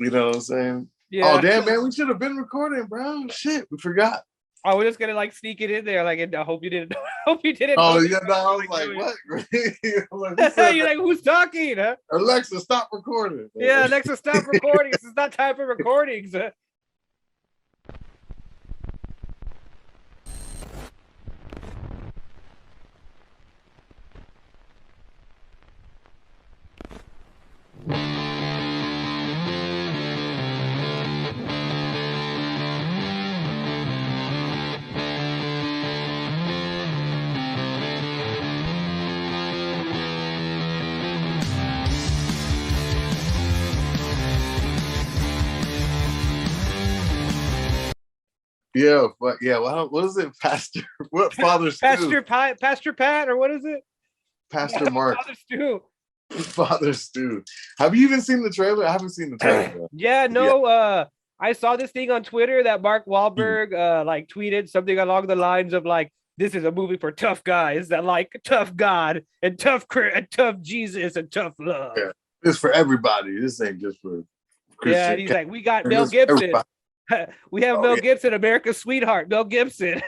You know what I'm saying? Yeah. Oh damn, man, we should have been recording, bro. Shit, we forgot. Oh, we're just gonna like sneak it in there. Like, I hope you didn't. Hope you didn't. Oh yeah, no, I was like, what? Like, who said You're that? like, who's talking? Huh? Alexa, stop recording. Yeah, Alexa, stop recording. This is not time for recordings. Yeah, but yeah, what is it, Pastor? What Father Stu? Pastor Pat, or what is it? Pastor Mark. Father Stu. Father Stu. Have you even seen the trailer? I haven't seen the trailer. Yeah, no. I saw this thing on Twitter that Mark Wahlberg like tweeted something along the lines of like, "This is a movie for tough guys that like tough God and tough Jesus and tough love." Yeah, it's for everybody. This ain't just for Christian. Yeah, and he's like, "We got Mel Gibson. We have Mel Gibson, America's sweetheart, Mel Gibson."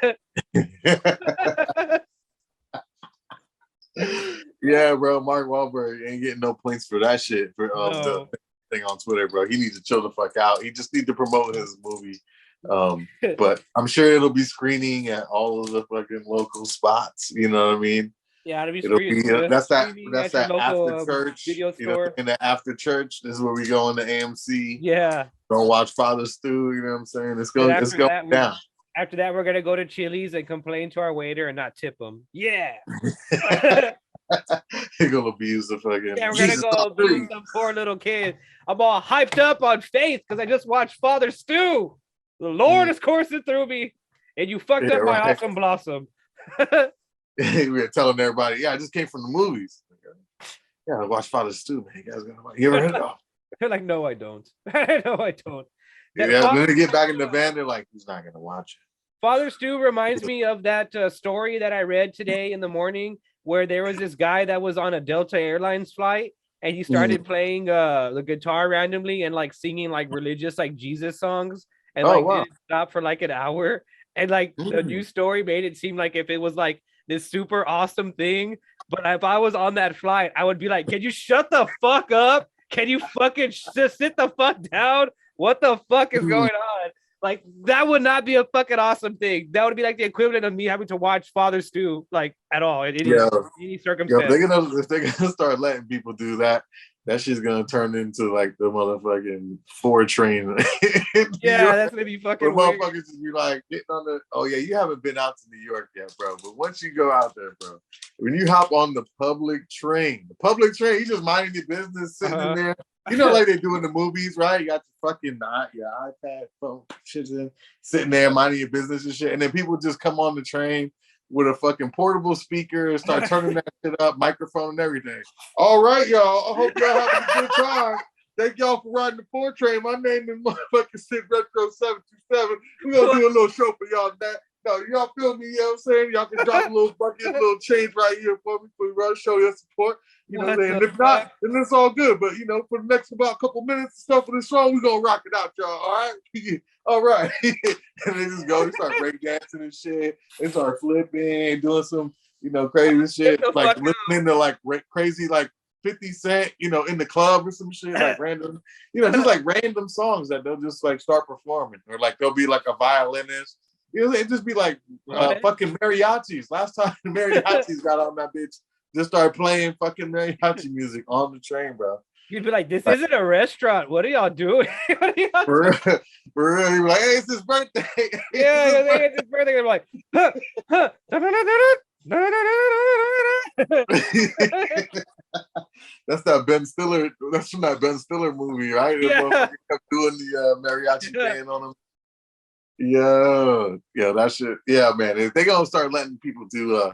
Yeah, bro. Mark Wahlberg ain't getting no points for that shit for the thing on Twitter, bro. He needs to chill the fuck out. He just need to promote his movie. But I'm sure it'll be screening at all of the fucking local spots. You know what I mean? Yeah, it'll be that's that local, after church video store. In the after church, this is where we go in the AMC. Yeah. Don't watch Father Stu. You know what I'm saying? It's going down. After that, we're gonna go to Chili's and complain to our waiter and not tip him. Yeah. You're gonna abuse the fucking. Yeah, we're gonna go abuse some poor little kid. I'm all hyped up on faith because I just watched Father Stu. The Lord is coursing through me, and you fucked up my awesome blossom. We were telling everybody, yeah, I just came from the movies. Yeah, I watched Father Stu, man. You guys gonna watch? You ever heard of? They're like, no, I don't. No, I don't. Yeah, then they get back in the van. They're like, he's not gonna watch it. Father Stu reminds me of that story that I read today in the morning, where there was this guy that was on a Delta Airlines flight, and he started playing the guitar randomly and like singing like religious like Jesus songs, and didn't stop for like an hour. And like the news story made it seem like if it was like this super awesome thing, but if I was on that flight, I would be like, can you shut the fuck up? Can you fucking just sit the fuck down? What the fuck is going on? Like, that would not be a fucking awesome thing. That would be like the equivalent of me having to watch Father Stu, like, at all, in any circumstance. If they're gonna start letting people do that, that shit's gonna turn into like the motherfucking 4 train. Yeah, that's gonna be fucking weird. Motherfuckers just be like getting on the. Oh yeah, you haven't been out to New York yet, bro. But once you go out there, bro, when you hop on the public train, you just minding your business, sitting in there. You know, like they do in the movies, right? You got your fucking your iPad phone, shit, sitting there minding your business and shit, and then people just come on the train with a fucking portable speaker and start turning that shit up, microphone and everything. All right, y'all. I hope y'all having a good time. Thank y'all for riding the 4 train. My name is motherfucking Sid Retro 727. We're gonna do a little show for y'all that. No, y'all feel me, you know what I'm saying? Y'all can drop a little bucket, a little change right here for me to show your support. You know what I'm saying? If not, then it's all good. But you know, for the next about couple minutes and stuff for this song, we're gonna rock it out, y'all. All right? All right. And they just go, they start break dancing and shit. They start flipping, doing some, crazy shit. Like listening to like crazy like 50 Cent, in the club or some shit, like random, just like random songs that they'll just like start performing. Or like there'll be like a violinist. It just be like fucking mariachis. Last time the mariachis got on that bitch, just started playing fucking mariachi music on the train, bro. You'd be like, this isn't a restaurant. What are y'all doing? For real. You'd be like, hey, it's his birthday. It's his birthday. I'm like, That's that Ben Stiller. That's from that Ben Stiller movie, right? Yeah. Kept doing the mariachi band on him. Yeah, that shit. Yeah, man. If they gonna start letting people do,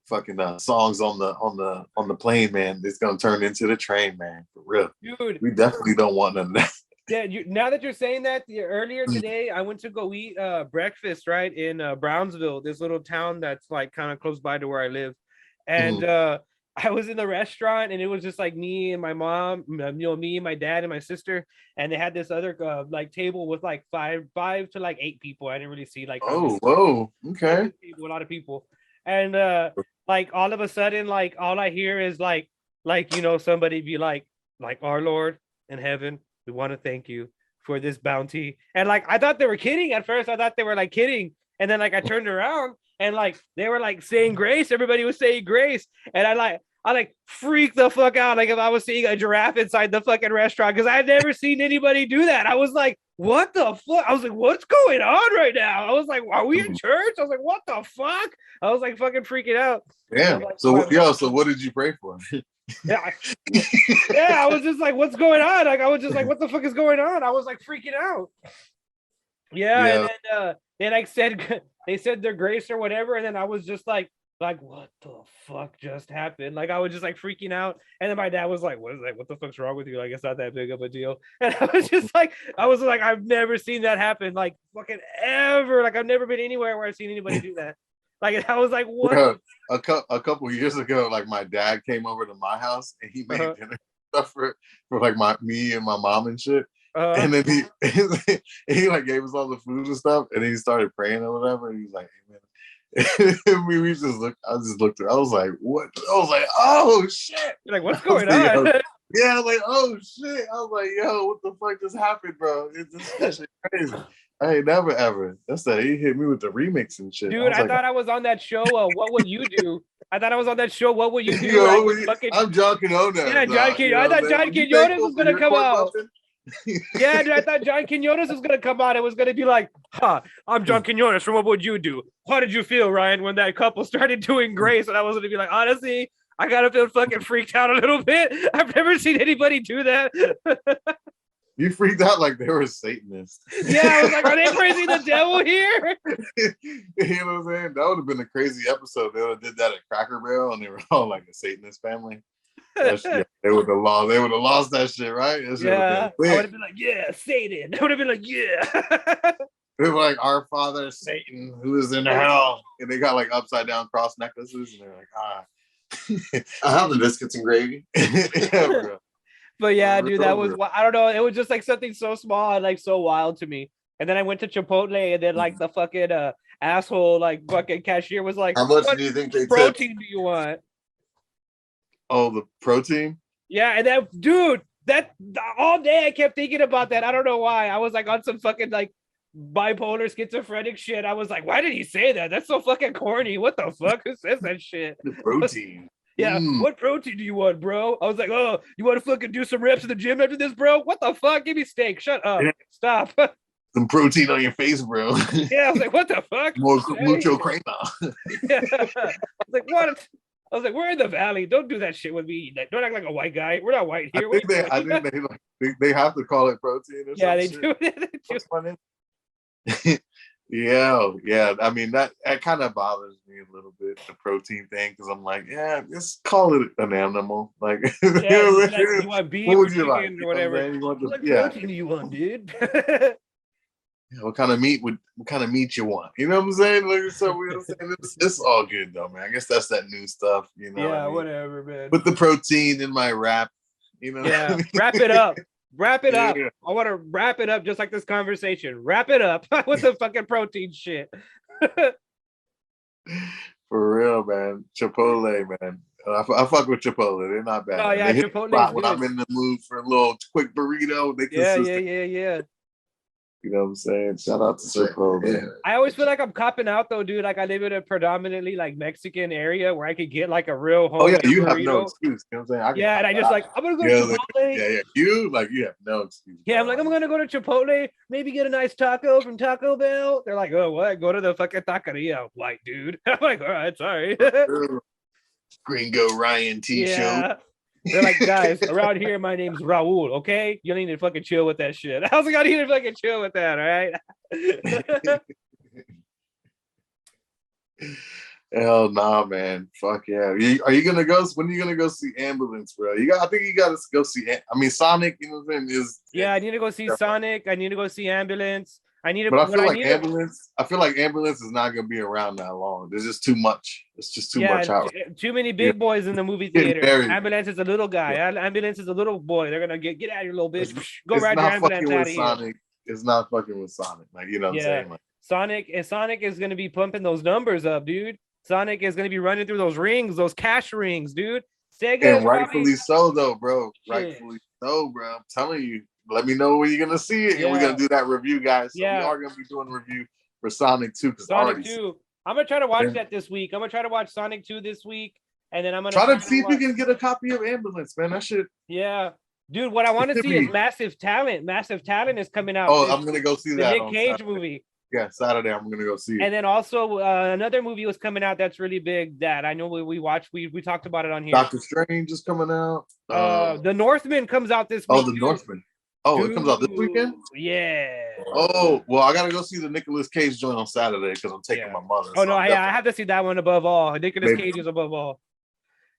fucking songs on the plane, man, it's gonna turn into the train, man. For real, dude. We definitely don't want none of that. Yeah, now that you're saying that, earlier today I went to go eat breakfast right in Brownsville, this little town that's like kind of close by to where I live, and I was in the restaurant and it was just like me and my mom, me, my dad, and my sister, and they had this other like table with like five to like 8 people. I didn't really see like how many. Oh, whoa. Okay. A lot of people, and like all of a sudden, like all I hear is like somebody be like our Lord in heaven, we want to thank you for this bounty, and like I thought they were kidding at first. I thought they were like kidding, and then like I turned around and like they were like saying grace. Everybody was saying grace, and I like freaked the fuck out. Like if I was seeing a giraffe inside the fucking restaurant, because I had never seen anybody do that. I was like, what the fuck? I was like, what's going on right now? I was like, are we in church? I was like, what the fuck? I was like fucking freaking out. Damn. Like, So what did you pray for? Yeah, yeah. I was just like, what's going on? Like I was just like, what the fuck is going on? I was like freaking out. Yeah. And then they like said they said their grace or whatever, and then I was just like what the fuck just happened? Like I was just like freaking out, and then my dad was like, what is that? What the fuck's wrong with you? Like it's not that big of a deal. And I was just like, I've never seen that happen, like fucking ever. Like I've never been anywhere where I've seen anybody do that. Like I was like, what? Bro, a couple years ago, like my dad came over to my house and he made dinner stuff for like me and my mom and shit. And then he like gave us all the food and stuff, and then he started praying or whatever. And he was like, "Hey man." We just looked. I just looked. I was like, "What?" I was like, "Oh shit!" You're like, what's going on? Yeah, I was like, "Oh shit!" I was like, "Yo, what the fuck just happened, bro? This shit crazy." I ain't never ever. That's that. He hit me with the remix and shit. Dude, I thought I was on that show. What would you do? I thought I was on that show. What would you do? Yo, I'm John Quinones. Yeah, John Quinones. I thought John Quinones was gonna come out. Yeah, dude, I thought John Quinones was gonna come out. It was gonna be like, I'm John Quinones from What Would You Do? How did you feel, Ryan, when that couple started doing grace? And I was gonna be like, honestly, I gotta feel fucking freaked out a little bit. I've never seen anybody do that. You freaked out like they were Satanists. Yeah, I was like, are they praising the devil here? You know what I'm saying? That would have been a crazy episode. They would have did that at Cracker Barrel, and they were all like a Satanist family. Shit, they would have lost that shit, right? Yeah, I would have been like, yeah, Satan. I would have been like, yeah. They were like, our father Satan, who is in hell, and they got like upside down cross necklaces, and they're like, I have the biscuits and gravy. Yeah, bro. But yeah, dude, that was, I don't know. It was just like something so small and like so wild to me. And then I went to Chipotle, and then like the fucking asshole, like fucking cashier was like, how much do you think they protein do you want? Oh, the protein? Yeah, and that dude, that all day I kept thinking about that. I don't know why. I was like on some fucking like bipolar schizophrenic shit. I was like, why did he say that? That's so fucking corny. What the fuck? Who says that shit? The protein. Yeah, what protein do you want, bro? I was like, oh, you want to fucking do some reps in the gym after this, bro? What the fuck? Give me steak. Shut up. Stop. Some protein on your face, bro. Yeah, I was like, what the fuck? Mucho crema. Yeah. I was like, what? I was like, we're in the valley. Don't do that shit with me. Like, don't act like a white guy. We're not white here. I think they have to call it protein or yeah, something. They do. Yeah. I mean, that kind of bothers me a little bit, the protein thing, because I'm like, yeah, just call it an animal. Like, yeah, like, you want beef what or would you like? or whatever. What protein do you want, dude? Yeah, what kind of meat you want? You know what I'm saying? Like, so we it's all good though, man. I guess that's that new stuff, you know. Yeah, whatever, man. Put the protein in my wrap, you know. Yeah, wrap it up. Wrap it up. Yeah. I want to wrap it up just like this conversation. Wrap it up with the fucking protein shit. For real, man. Chipotle, man. I fuck with Chipotle. They're not bad. Oh yeah, Chipotle. When I'm in the mood for a little quick burrito, they yeah. You know what I'm saying? Shout out to Chipotle. Yeah. I always feel like I'm copping out though, dude. Like I live in a predominantly like Mexican area where I could get like a real home. Oh yeah, you burrito. have no excuse. You know what I'm saying? Yeah, and I just like, I'm gonna go to Chipotle. Yeah. You have no excuse. Yeah, I'm like, I'm gonna go to Chipotle, maybe get a nice taco from Taco Bell. They're like, oh, what? Go to the fucking taqueria, white dude. I'm like, all right, sorry. Gringo Ryan T-shirt. Yeah. They're like, guys, around here, my name's Raul, okay? You need to fucking chill with that shit. I was like, I need to fucking chill with that, all right? Hell nah, man. Fuck yeah. Are you gonna go? When are you gonna go see Ambulance, bro? I think you gotta go see. I mean, Sonic. You know what I'm saying? Yeah, I need to go see Sonic. I need to go see Ambulance. I need to. But I What feel I like need to. ambulance. I feel like ambulance is not gonna be around that long. There's just too much. It's just too Yeah, much out. too many Yeah. big boys in the movie Getting theater. buried. Ambulance is a little guy. Ambulance is a little boy. They're gonna get out of here, little bitch. Go It's ride your not ambulance fucking out with of here. Sonic. It's not fucking with Sonic. Like you know what I'm Yeah, saying? Like, Sonic is gonna be pumping those numbers up, dude. Sonic is gonna be running through those rings, those cash rings, dude. Sega and is rightfully probably so, though, bro. shit. Rightfully so, bro. I'm telling you. Let me know when you're gonna see it, and we're Yeah. gonna do that review, guys. So we Yeah. are gonna be doing a review for Sonic 2 because Sonic already 2. I'm gonna try to watch And- that this week. I'm gonna try to watch Sonic 2 this week, and then I'm gonna try to see if you watch. can get a copy of Ambulance, man. That shit. Yeah, dude. What I want to should see is be- Massive Talent. Massive Talent is coming out. Oh, I'm gonna go see the that Nick on Cage Saturday. movie. Yeah, Saturday. I'm gonna go see it. And then also another movie was coming out that's really big that I know we watched. We talked about it on here. Doctor Strange is coming out. The Northman comes out this Oh, week. the too. Northman. Oh, it comes out this weekend. Yeah. Oh, well, I gotta go see the Nicolas Cage joint on Saturday because I'm taking Yeah. my mother. Oh so no, I'm I have to see that one above all. Nicolas Maybe- Cage is above all.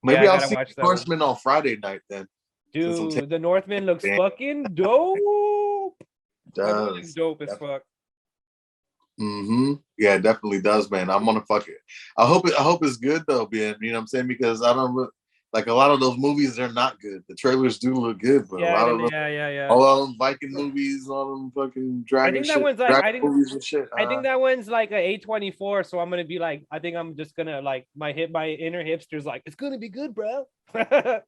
Maybe Yeah, I I'll gotta see watch that one. Horseman on Friday night then. Since I'm Dude, the Northman looks Damn. fucking dope. That movie looks Does. dope as fuck. Mm-hmm. Yeah, it definitely does, man. I'm gonna fuck it. I hope it's good though, Ben. You know what I'm saying? Because I don't like a lot of those movies, they're not good. The trailers do look good, but a lot of them, Yeah. all of them Viking movies, all them fucking dragon I think that shit, one's like- dragon I think- movies and shit. I think that one's like a A24, so I'm gonna be like, I think I'm just gonna like my inner hipster's like, it's gonna be good, bro. For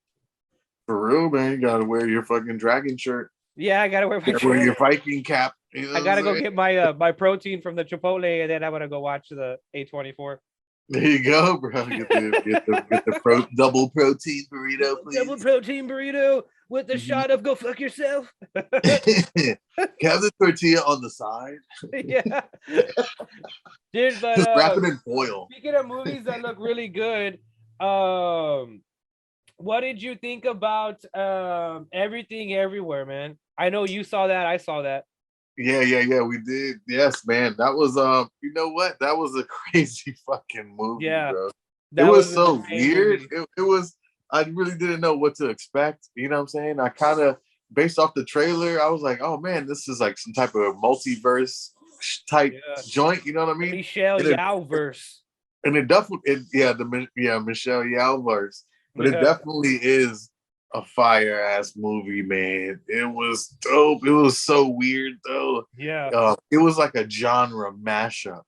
real, man. You gotta wear your fucking dragon shirt. Yeah, I gotta wear my You gotta wear your Viking cap. You know I gotta what I'm go saying? get my my protein from the Chipotle, and then I'm gonna go watch the A24. There you go, bro. Get the double protein burrito, Double please. protein burrito with the Mhm. shot of go fuck yourself. Have the tortilla on the side. Yeah, dude. But Just wrap it in foil. speaking of movies that look really good, what did you think about Everything Everywhere, man? I know you saw that. I saw that. Yeah, we did. Yes, man. That was you know what? That was a crazy fucking movie, Yeah, bro. That It was an so insane weird. movie. It was I really didn't know what to expect. You know what I'm saying? I kind of based off the trailer, I was like, oh man, this is like some type of multiverse type Yeah. joint, you know what I mean? Michelle It is- Yao verse. And it definitely Michelle Yao verse. But it Yeah. definitely is a fire ass movie, man. It was dope. It was so weird though. Yeah. It was like a genre mashup.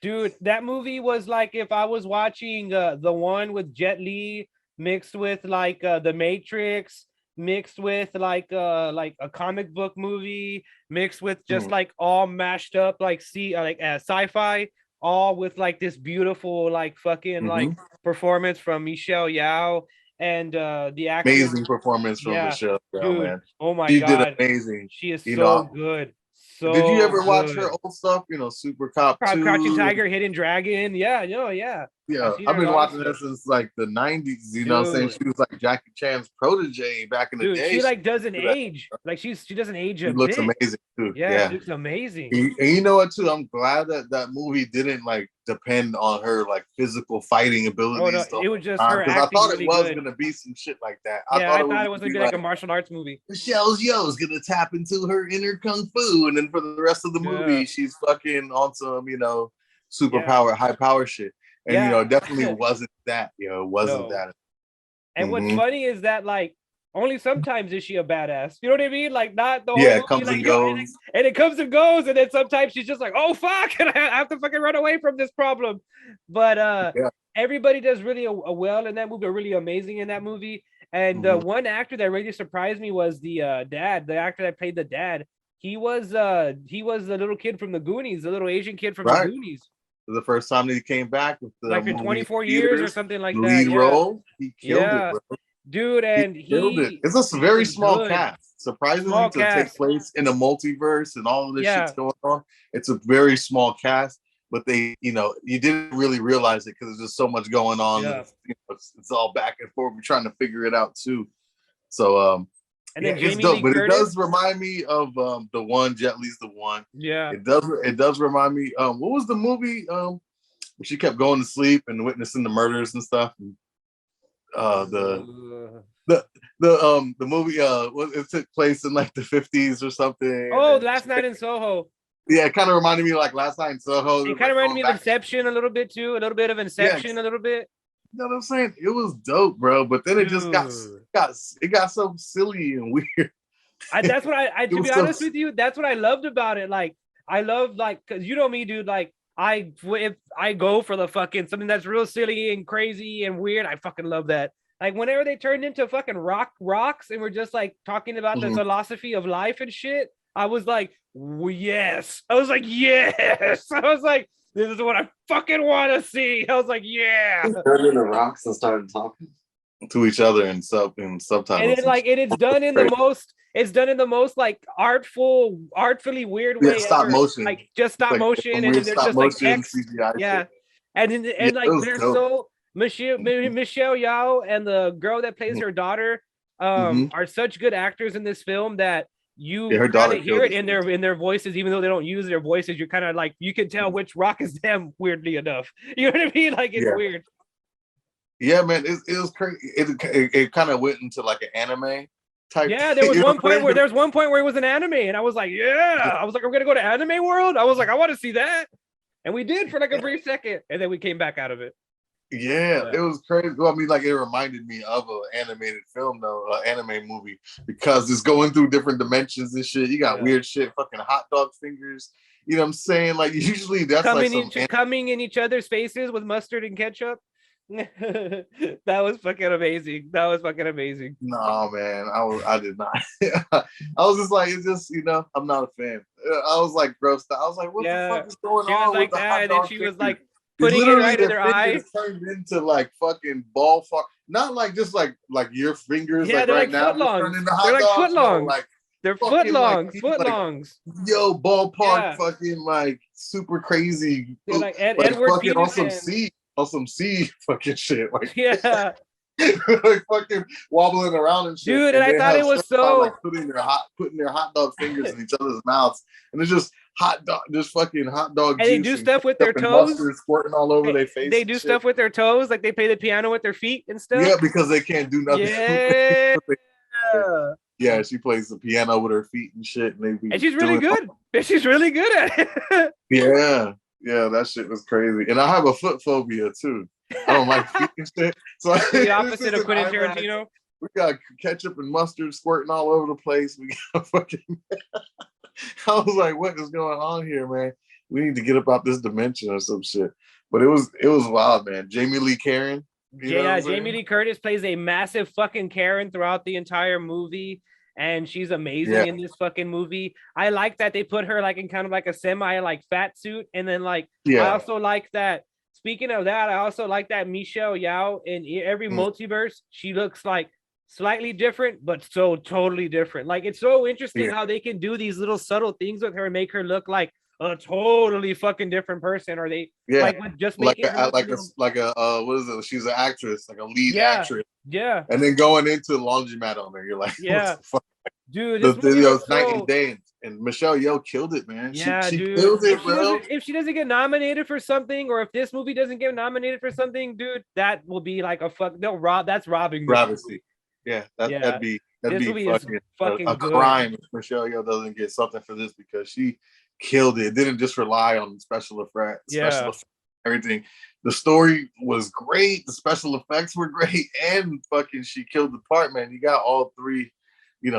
Dude, that movie was like if I was watching the one with Jet Li mixed with like The Matrix, mixed with like a comic book movie, mixed with just Mhm. like all mashed up like sci-fi, all with like this beautiful like fucking like performance from Michelle Yao and the actor. Amazing performance from Yeah, Michelle Yao, Dude, man. oh my She god, did amazing. she is You so know, good. So Did you ever watch good. her old stuff? You know, Super Cop 2. Crouching Tiger, Hidden Dragon? Yeah, yeah. Yeah, seen I've her been in all watching that her since like the 90s. You know what I'm saying? Dude. She was like Jackie Chan's protege back in the Dude, day. she like doesn't did that. age. Like she doesn't age She a looks bit. amazing too. Yeah, she looks amazing. And you know what too? I'm glad that that movie didn't like depend on her like physical fighting abilities. Oh no, the it was just her because I acting thought really it was good. gonna be some shit like that. Yeah, I thought it gonna was gonna be like a martial arts movie. Michelle's Yo's gonna tap into her inner kung fu, and then for the rest of the movie, Yeah. she's fucking on some, Yeah. superpower, high power shit. And Yeah. it definitely wasn't that, it wasn't No. that. And what's Mhm. funny is that like only sometimes is she a badass. You know what I mean? Like not the whole Yeah, movie, it comes like, and yo, goes. and it comes and goes, and then sometimes she's just like, oh fuck, and I have to fucking run away from this problem. But Yeah. everybody does really a well in that movie, really amazing in that movie. And Mhm. one actor that really surprised me was the dad, the actor that played the dad. He was the little kid from the Goonies, the little Asian kid from Right. the Goonies. The first time that he came back with the Like for movie 24 in years or theaters, something like that. lead Yeah. role, he killed Yeah. it, bro. Dude, and He killed it. It's a he very was small good. cast. Surprisingly, Small to take cast. place in a multiverse and all of this Yeah. shit's going on, it's a very small cast. But they, you didn't really realize it because there's just so much going on. Yeah. It's all back and forth. We're trying to figure it out too. So, And then it's Jamie dope. Lee But Curtis. it does remind me of the one. Jet Li's the one. Yeah. It does remind me. What was the movie? Where she kept going to sleep and witnessing the murders and stuff. And, the movie it took place in like the 50s or something. Oh, and Last Night in Soho. Yeah, it kind of reminded me of like Last Night in Soho. It kind of reminded me of Inception a little bit too, a little bit of Inception, Yes. a little bit. You know what I'm saying? It was dope, bro. But then it just got Dude. it got so silly and weird. That's what I It to was be so honest with you, that's what I loved about it. Like, I love like, cause you know me, dude. Like, if I go for the fucking something that's real silly and crazy and weird, I fucking love that. Like, whenever they turned into fucking rocks and we're just like talking about the Mhm. philosophy of life and shit, I was like, yes. I was like, yes. I was like, this is what I fucking want to see. I was like, yeah. Turned into rocks and started talking. To each other and And subtitles. it like it's done in the most like artfully weird Yeah, way stop ever. motion. Like just stop Like motion, some and then weird there's stop just like motion text. CGI Yeah, shit. and Yeah, like it was they're dope. so Michelle Yao and the girl that plays her daughter Mhm. are such good actors in this film that Yeah, you her kind daughter of hear killed it it. in their voices, even though they don't use their voices. You're kind of like you can tell which rock is them. Weirdly enough, you know what I mean? Like it's Yeah. weird. Yeah, man, it was crazy. It kind of went into like an anime type. Yeah, there was you know one what I'm point saying? where it was an anime, and I was like, yeah. I was like, I'm gonna go to Anime World. I was like, I want to see that, and we did for like a brief second, and then we came back out of it. Yeah, Yeah. it was crazy. Well, I mean, like it reminded me of an animated film, though, an anime movie, because it's going through different dimensions and shit. You got Yeah. weird shit, fucking hot dog fingers. You know what I'm saying? Like usually that's like some Coming in each other's faces with mustard and ketchup. That was fucking amazing. That was fucking amazing. No, man, I did not. I was just like, it's just, I'm not a fan. I was like grossed out. I was like, what Yeah. the fuck is going She was on like with the that, hot and then dog she was fingers? like It's putting it literally right in their eye. fingers turned into like fucking ball fuck. Not like just like your fingers, Yeah, like they're right like now, just turned footlongs. into They're hot like dogs. No, footlongs. like They're fucking like footlongs. yo ballpark Yeah. fucking like super crazy. They're like like Edward fucking Peterson. on some C fucking shit. Like Yeah. like fucking wobbling around and shit. Dude, and I they thought have it was shows about, so like putting their hot dog fingers in each other's mouths, and it's just just fucking hot dog and they juice do stuff with their and toes. mustard squirting all over their face. They and do shit. stuff with their toes, like they play the piano with their feet and stuff. Yeah, because they can't do nothing. Yeah. Yeah, she plays the piano with her feet and shit, and they be And she's really doing good. She's really good at it. Yeah, that shit was crazy. And I have a foot phobia too. I don't like feet and shit. So The opposite of Quentin Tarantino. We got ketchup and mustard squirting all over the place. We got fucking. I was like, what is going on here, man? We need to get up out this dimension or some shit. But it was wild, man. Jamie Lee Curtis. Yeah, Jamie Lee Curtis plays a massive fucking Karen throughout the entire movie, and she's amazing in this fucking movie. I like that they put her like in kind of like a semi like fat suit, and then like I also like that. Speaking of that, I also like that Michelle Yao in every multiverse, she looks like slightly different, but so totally different. Like it's so interesting how they can do these little subtle things with her and make her look like a totally fucking different person, or they like with just making what is it? She's an actress, like a lead actress. Yeah. And then going into the laundromat on her, you're like, yeah, what the fuck? Dude, the video's night and day, and Michelle Yeoh killed it, man. Yeah, she dude. killed it, bro. If she doesn't get nominated for something, or if this movie doesn't get nominated for something, dude, that will be like a fuck. No, that's robbing. Travesty. Yeah, that'd be fucking a crime if Michelle Yeoh doesn't get something for this, because she killed it. Didn't just rely on special effects, everything. The story was great, the special effects were great, and fucking she killed the part, man. You got all three,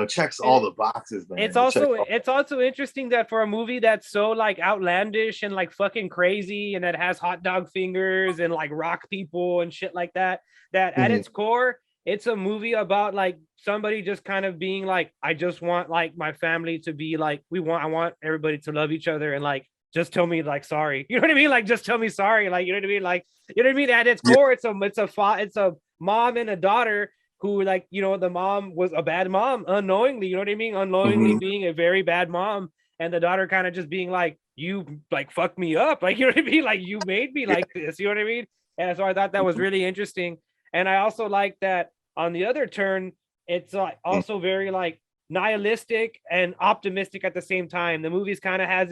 checks all the boxes, man. It's also interesting that for a movie that's so like outlandish and like fucking crazy, and that has hot dog fingers and like rock people and shit like that, at its core, it's a movie about like somebody just kind of being like, I just want like my family to be like, I want everybody to love each other, and like just tell me like sorry. You know what I mean? Like just tell me sorry. Like, you know what I mean? Like, you know what I mean? At its core, it's a mom and a daughter who, like, the mom was a bad mom unknowingly, you know what I mean? Unknowingly being a very bad mom, and the daughter kind of just being like, you like fucked me up. Like, you know what I mean? Like, you made me like this, you know what I mean? And so I thought that was really interesting. And I also like that on the other turn, it's like also very like nihilistic and optimistic at the same time. The movie kind of has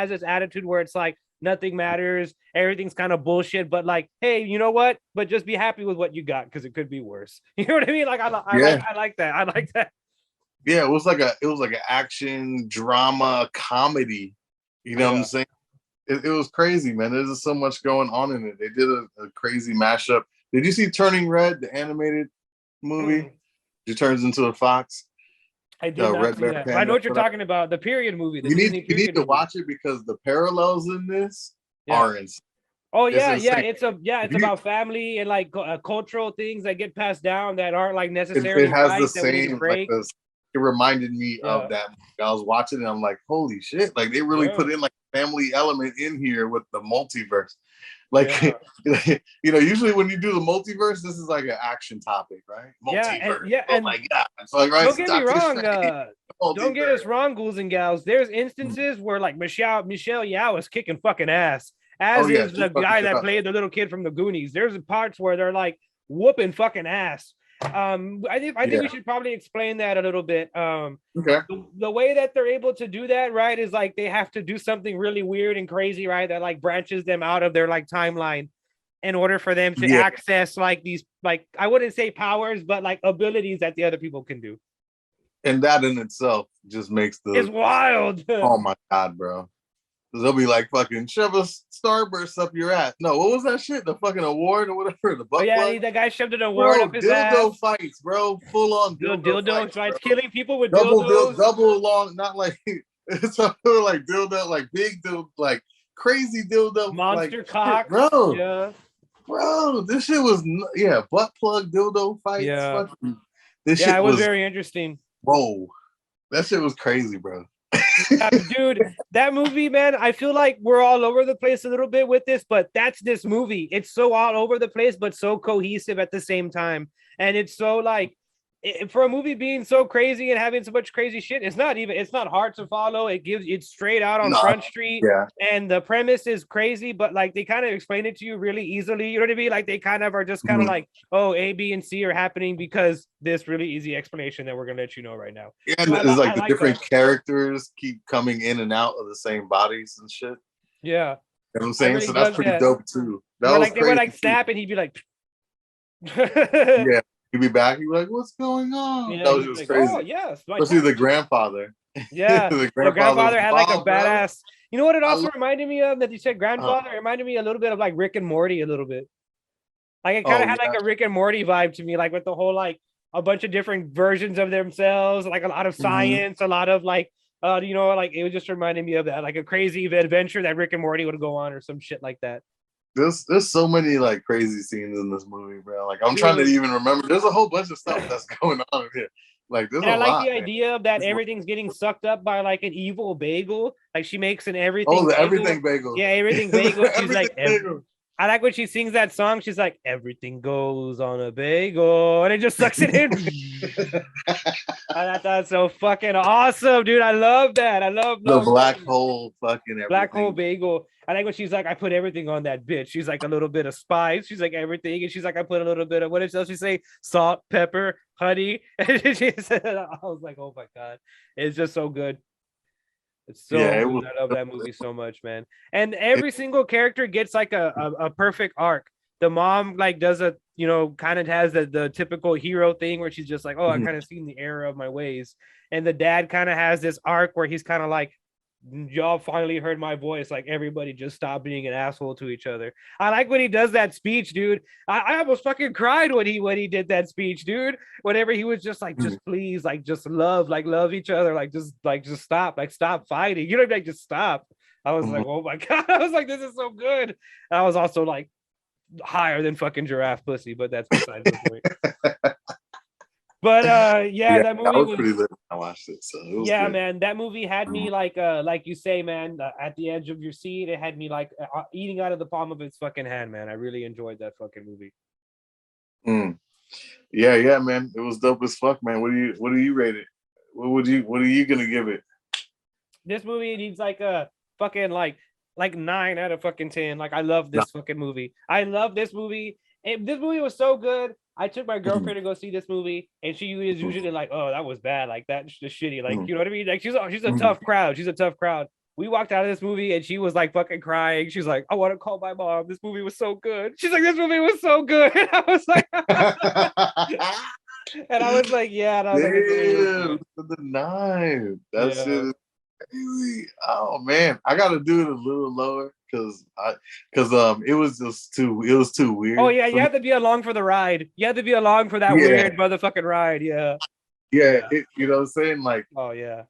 this attitude where it's like nothing matters, everything's kind of bullshit, but like, hey, you know what? But just be happy with what you got, because it could be worse. You know what I mean? Like I like that. I like that. Yeah, it was like an action drama comedy You know what Yeah. I'm saying? It was crazy, man. There's just so much going on in it. They did a crazy mashup. Did you see Turning Red, the animated movie? Mm, She turns into a fox. I did not Red see Bear that. But I know Panda. what you're talking about. The period movie, the You Disney need period to movie. watch it because the parallels in this Yeah. are insane. Oh It's yeah, insane. it's If you- about family and like cultural things that get passed down that aren't like It necessarily has right the that we need to same break. it reminded me Yeah. of that movie. I was watching it, I'm like, holy shit! Like they really Yeah. put in like a family element in here with the multiverse. Like Yeah. usually when you do the multiverse, this is like an action topic, right? Yeah, Multiverse. and yeah, Oh and my god! It's like right. don't get me Doctor wrong. Strange, Don't get us multiverse. wrong, ghouls and gals. There's instances where like Michelle Yao is kicking fucking ass, as Oh, yeah, is she's the fucking guy it that up. played the little kid from the Goonies. There's parts where they're like whooping fucking ass. I think we Yeah. should probably explain that a little bit. Okay. The way that they're able to do that, right, is like they have to do something really weird and crazy, right, that like branches them out of their like timeline in order for them to Yeah. access like these, like, I wouldn't say powers, but like abilities that the other people can do. And that in itself just makes It's wild. oh my god, bro. They'll be like fucking shove a starburst up your ass. No, what was that shit? The fucking award or whatever. The butt Oh, yeah, plug? the guy shoved an award Bro, up his dildo ass. fights, bro. Full on Dildo fights, bro. killing people with double dildos. double long, not like it's like dildo, like big dildo, like crazy dildo, Monster like, cock, bro. Yeah, Bro, this shit was butt plug dildo fights. Yeah. Fucking, this yeah, shit it was was very interesting. whoa. That shit was crazy, bro. Dude, that movie, man, I feel like we're all over the place a little bit with this, but that's this movie. It's so all over the place, but so cohesive at the same time. And it's so like, for a movie being so crazy and having so much crazy shit, it's not hard to follow. It's straight out on Front Street. Yeah. And the premise is crazy, but like they kind of explain it to you really easily. You know what I mean? Like they kind of are just kind of like, oh, A, B, and C are happening because this really easy explanation that we're gonna let you know right now. Yeah, So it's like the like different that. characters keep coming in and out of the same bodies and shit. Yeah. You know what I'm saying? really So that's dug pretty that. dope too. That Where, was like they would like crazy, snap and he'd be like, yeah. He'd be back. He'd be like, "What's going on?" Yeah, that was he'd be just like, crazy. oh yes, Especially the grandfather. Yeah, the the grandfather had like a wild, bro. badass. You know what it I also love- reminded me of that you said grandfather? It reminded me a little bit of like Rick and Morty a little bit. Like it kind of Oh, had like a Rick and Morty vibe to me, like with the whole like a bunch of different versions of themselves, like a lot of science, a lot of like you know, like it was just reminding me of that, like a crazy adventure that Rick and Morty would go on or some shit like that. There's so many like crazy scenes in this movie, bro. Like I'm trying to even remember. There's a whole bunch of stuff that's going on in here. Like there's And a I like lot. the Man. idea of that There's everything's getting sucked up by like an evil bagel. Like she makes an everything. Oh, the bagel. everything bagel. Yeah, everything bagel. She's Everything like, bagel. I like when she sings that song. She's like, everything goes on a bagel, and it just sucks it in. I thought that's so fucking awesome, dude. I love that. I love the black hole, fucking everything. Black hole bagel. I like when she's like, I put everything on that bitch. She's like a little bit of spice. She's like everything, and she's like, I put a little bit of what else she say? Salt, pepper, honey. And she said, I was like, oh my god, it's just so good. It's so good. I love that movie so much, man. And every single character gets like a perfect arc. The mom like does a, you know, kind of has the typical hero thing where she's just like, oh, I kind of seen the error of my ways. And the dad kind of has this arc where he's kind of like, y'all finally heard my voice. Like everybody just stop being an asshole to each other. I like when he does that speech, dude. I almost fucking cried when he did that speech, dude. Whenever he was just like, just please, like just love each other, like just stop fighting. You know, like just stop. I was like, oh my god. I was like, this is so good. And I was also like higher than fucking giraffe pussy, but that's besides the point. But yeah, that movie was pretty lit. I watched it, so it was good. man, that movie had me like you say, man, at the edge of your seat. It had me like eating out of the palm of its fucking hand, man. I really enjoyed that fucking movie. Yeah, man, it was dope as fuck, man. What do you rate it? What are you gonna give it? This movie needs like a fucking like 9 out of fucking 10. Like I love this fucking movie. I love this movie. This movie was so good. I took my girlfriend to go see this movie, and she was usually like, "Oh, that was bad. Like that's just shitty. Like you know what I mean? Like she's a tough crowd. She's a tough crowd." We walked out of this movie, and she was like fucking crying. She's like, "I want to call my mom. This movie was so good." She's like, "This movie was so good." And I was like, and I was like, "Yeah." And I was like, the knife. That shit is Really? Oh man, I gotta do it a little lower because it was just too weird. Oh yeah, for you me. have to be along for the ride. You have to be along for that Yeah. weird motherfucking ride. Yeah. Yeah, Yeah. you know what I'm saying? Like Oh yeah.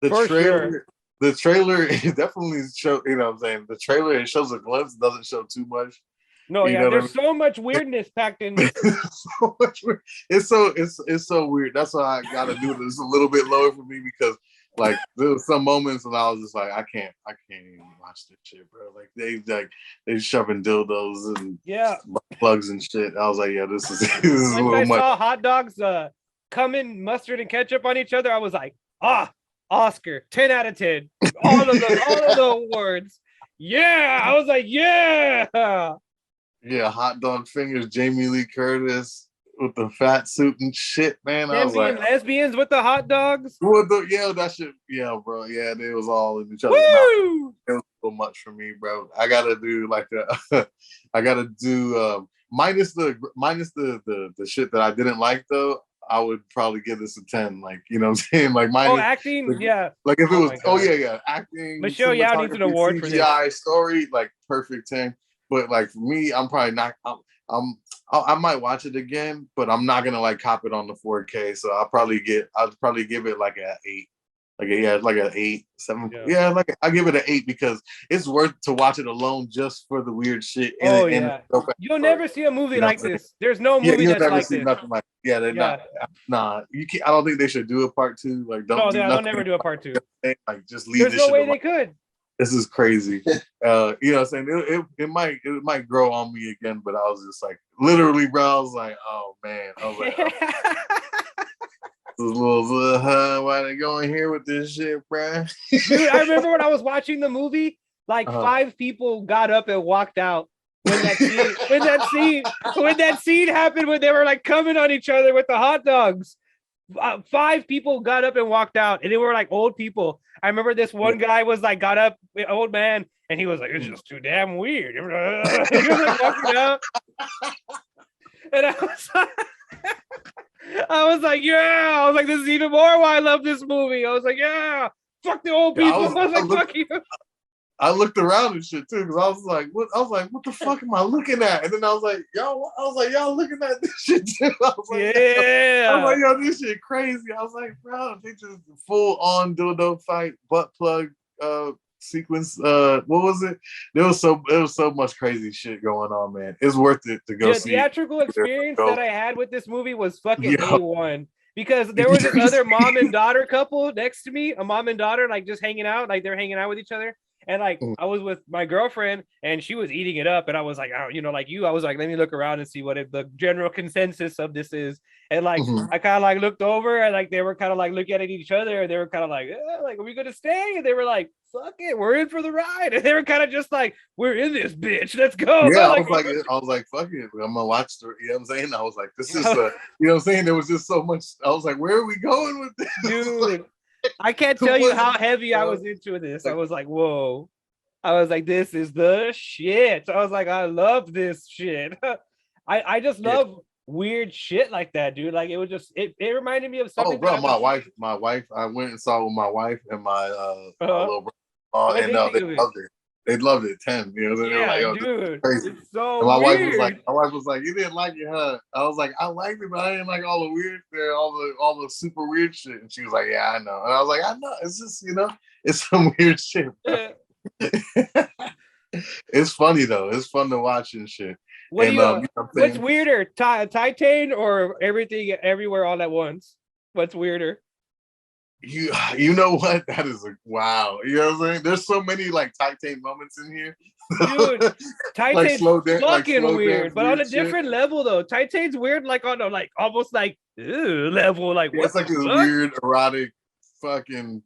the For trailer, sure. the trailer it definitely show. You know what I'm saying? The trailer it shows a glimpse, doesn't show too much. No, You yeah. know what I mean? There's so much weirdness packed in this. So much weird. It's so weird. That's why I gotta do this a little bit lower for me because like there was some moments when I was just like I can't even watch this shit, bro. Like they shoving dildos and Yeah. plugs and shit. I was like, yeah, this is a Once little I much. saw hot dogs coming mustard and ketchup on each other, I was like, Oscar, 10 out of 10. All of the awards. Yeah. I was like, yeah. Yeah, hot dog fingers, Jamie Lee Curtis with the fat suit and shit, man. I Them was being like, lesbians with the hot dogs. what the that shit, yeah, bro. Yeah, they was all in each other's mouth. Woo! It was so much for me, bro. I gotta do like I gotta do minus the shit that I didn't like though. I would probably give this a 10. Like, you know what I'm saying? Like Oh, minus acting, yeah. like if it Oh was my God. yeah, acting, Michelle Yeoh needs an cinematography, award for this. CGI, story, like perfect 10. But like for me, I'm probably not I might watch it again, but I'm not gonna like cop it on the 4K. So I'll probably give it like a 8. Like an 8, 7. Yeah. Like I give it an 8 because it's worth to watch it alone just for the weird shit. Oh yeah. You'll never see a movie like this. There's no movie you'll that's never like see this. nothing like they're not. Nah, you can't. I don't think they should do a part 2. Like don't No, do they'll nothing. never do a part 2. Like just leave There's this no shit way alone. they could. This is crazy. You know what I'm saying? It might grow on me again, but I was just like literally, bro. I was like, oh man. I was like, this little why they going here with this shit, bro? Dude, I remember when I was watching the movie, like 5 people got up and walked out when that scene happened when they were like coming on each other with the hot dogs. 5 people got up and walked out, and they were like old people. I remember this one guy was like got up, old man, and he was like, "It's just too damn weird." He was like walking out, and I was like, "Yeah!" I was like, "This is even more why I love this movie." I was like, "Yeah, fuck the old people." I was like, "Fuck you." I looked around and shit too because I was like, "What?" I was like, "What the fuck am I looking at?" And then I was like, "Y'all looking at this shit too?" I was like, "Yeah." I was like, "Yo, this shit crazy." I was like, "Bro, they just full on dildo fight, butt plug sequence. What was it? There was so much crazy shit going on, man. It's worth it to go see. The theatrical experience that I had with this movie was fucking Yeah. A1. Because there was this other mom and daughter couple next to me, a mom and daughter, like just hanging out, like they're hanging out with each other. And like I was with my girlfriend and she was eating it up. And I was like, oh, like you, I was like, let me look around and see what the general consensus of this is. And like I kind of like looked over and like they were kind of like looking at each other and they were kind of like, like, are we gonna stay? And they were like, fuck it, we're in for the ride. And they were kind of just like, we're in this bitch, let's go. Yeah, I was like, fuck it, I'm gonna watch the. You know what I'm saying? I was like, this is you know what I'm saying? There was just so much. I was like, where are we going with this? Dude, I can't tell you how heavy I was into this. I was like, whoa. I was like, this is the shit. I was like, I love this shit. I just love weird shit like that, dude. Like it was just it reminded me of something. Oh, bro, my wife. I went and saw with my wife and my little brother, and they loved it. They loved it 10. You know, yeah, like, dude, crazy. it's so and my weird. wife was like, you didn't like it, huh? I was like, I liked it, but I didn't like all the weird, all the super weird shit. And she was like, yeah, I know. And I was like, I know. It's just, it's some weird shit. It's funny though. It's fun to watch and shit. What's weirder, Titan or everything everywhere all at once? What's weirder? You know what? That is wow. You know what I'm saying? There's so many like Titan moments in here. Dude, Titan's fucking weird, but on a different shit. Level though. Titan's weird, like on a like almost like level. Like it's like this weird, erotic, fucking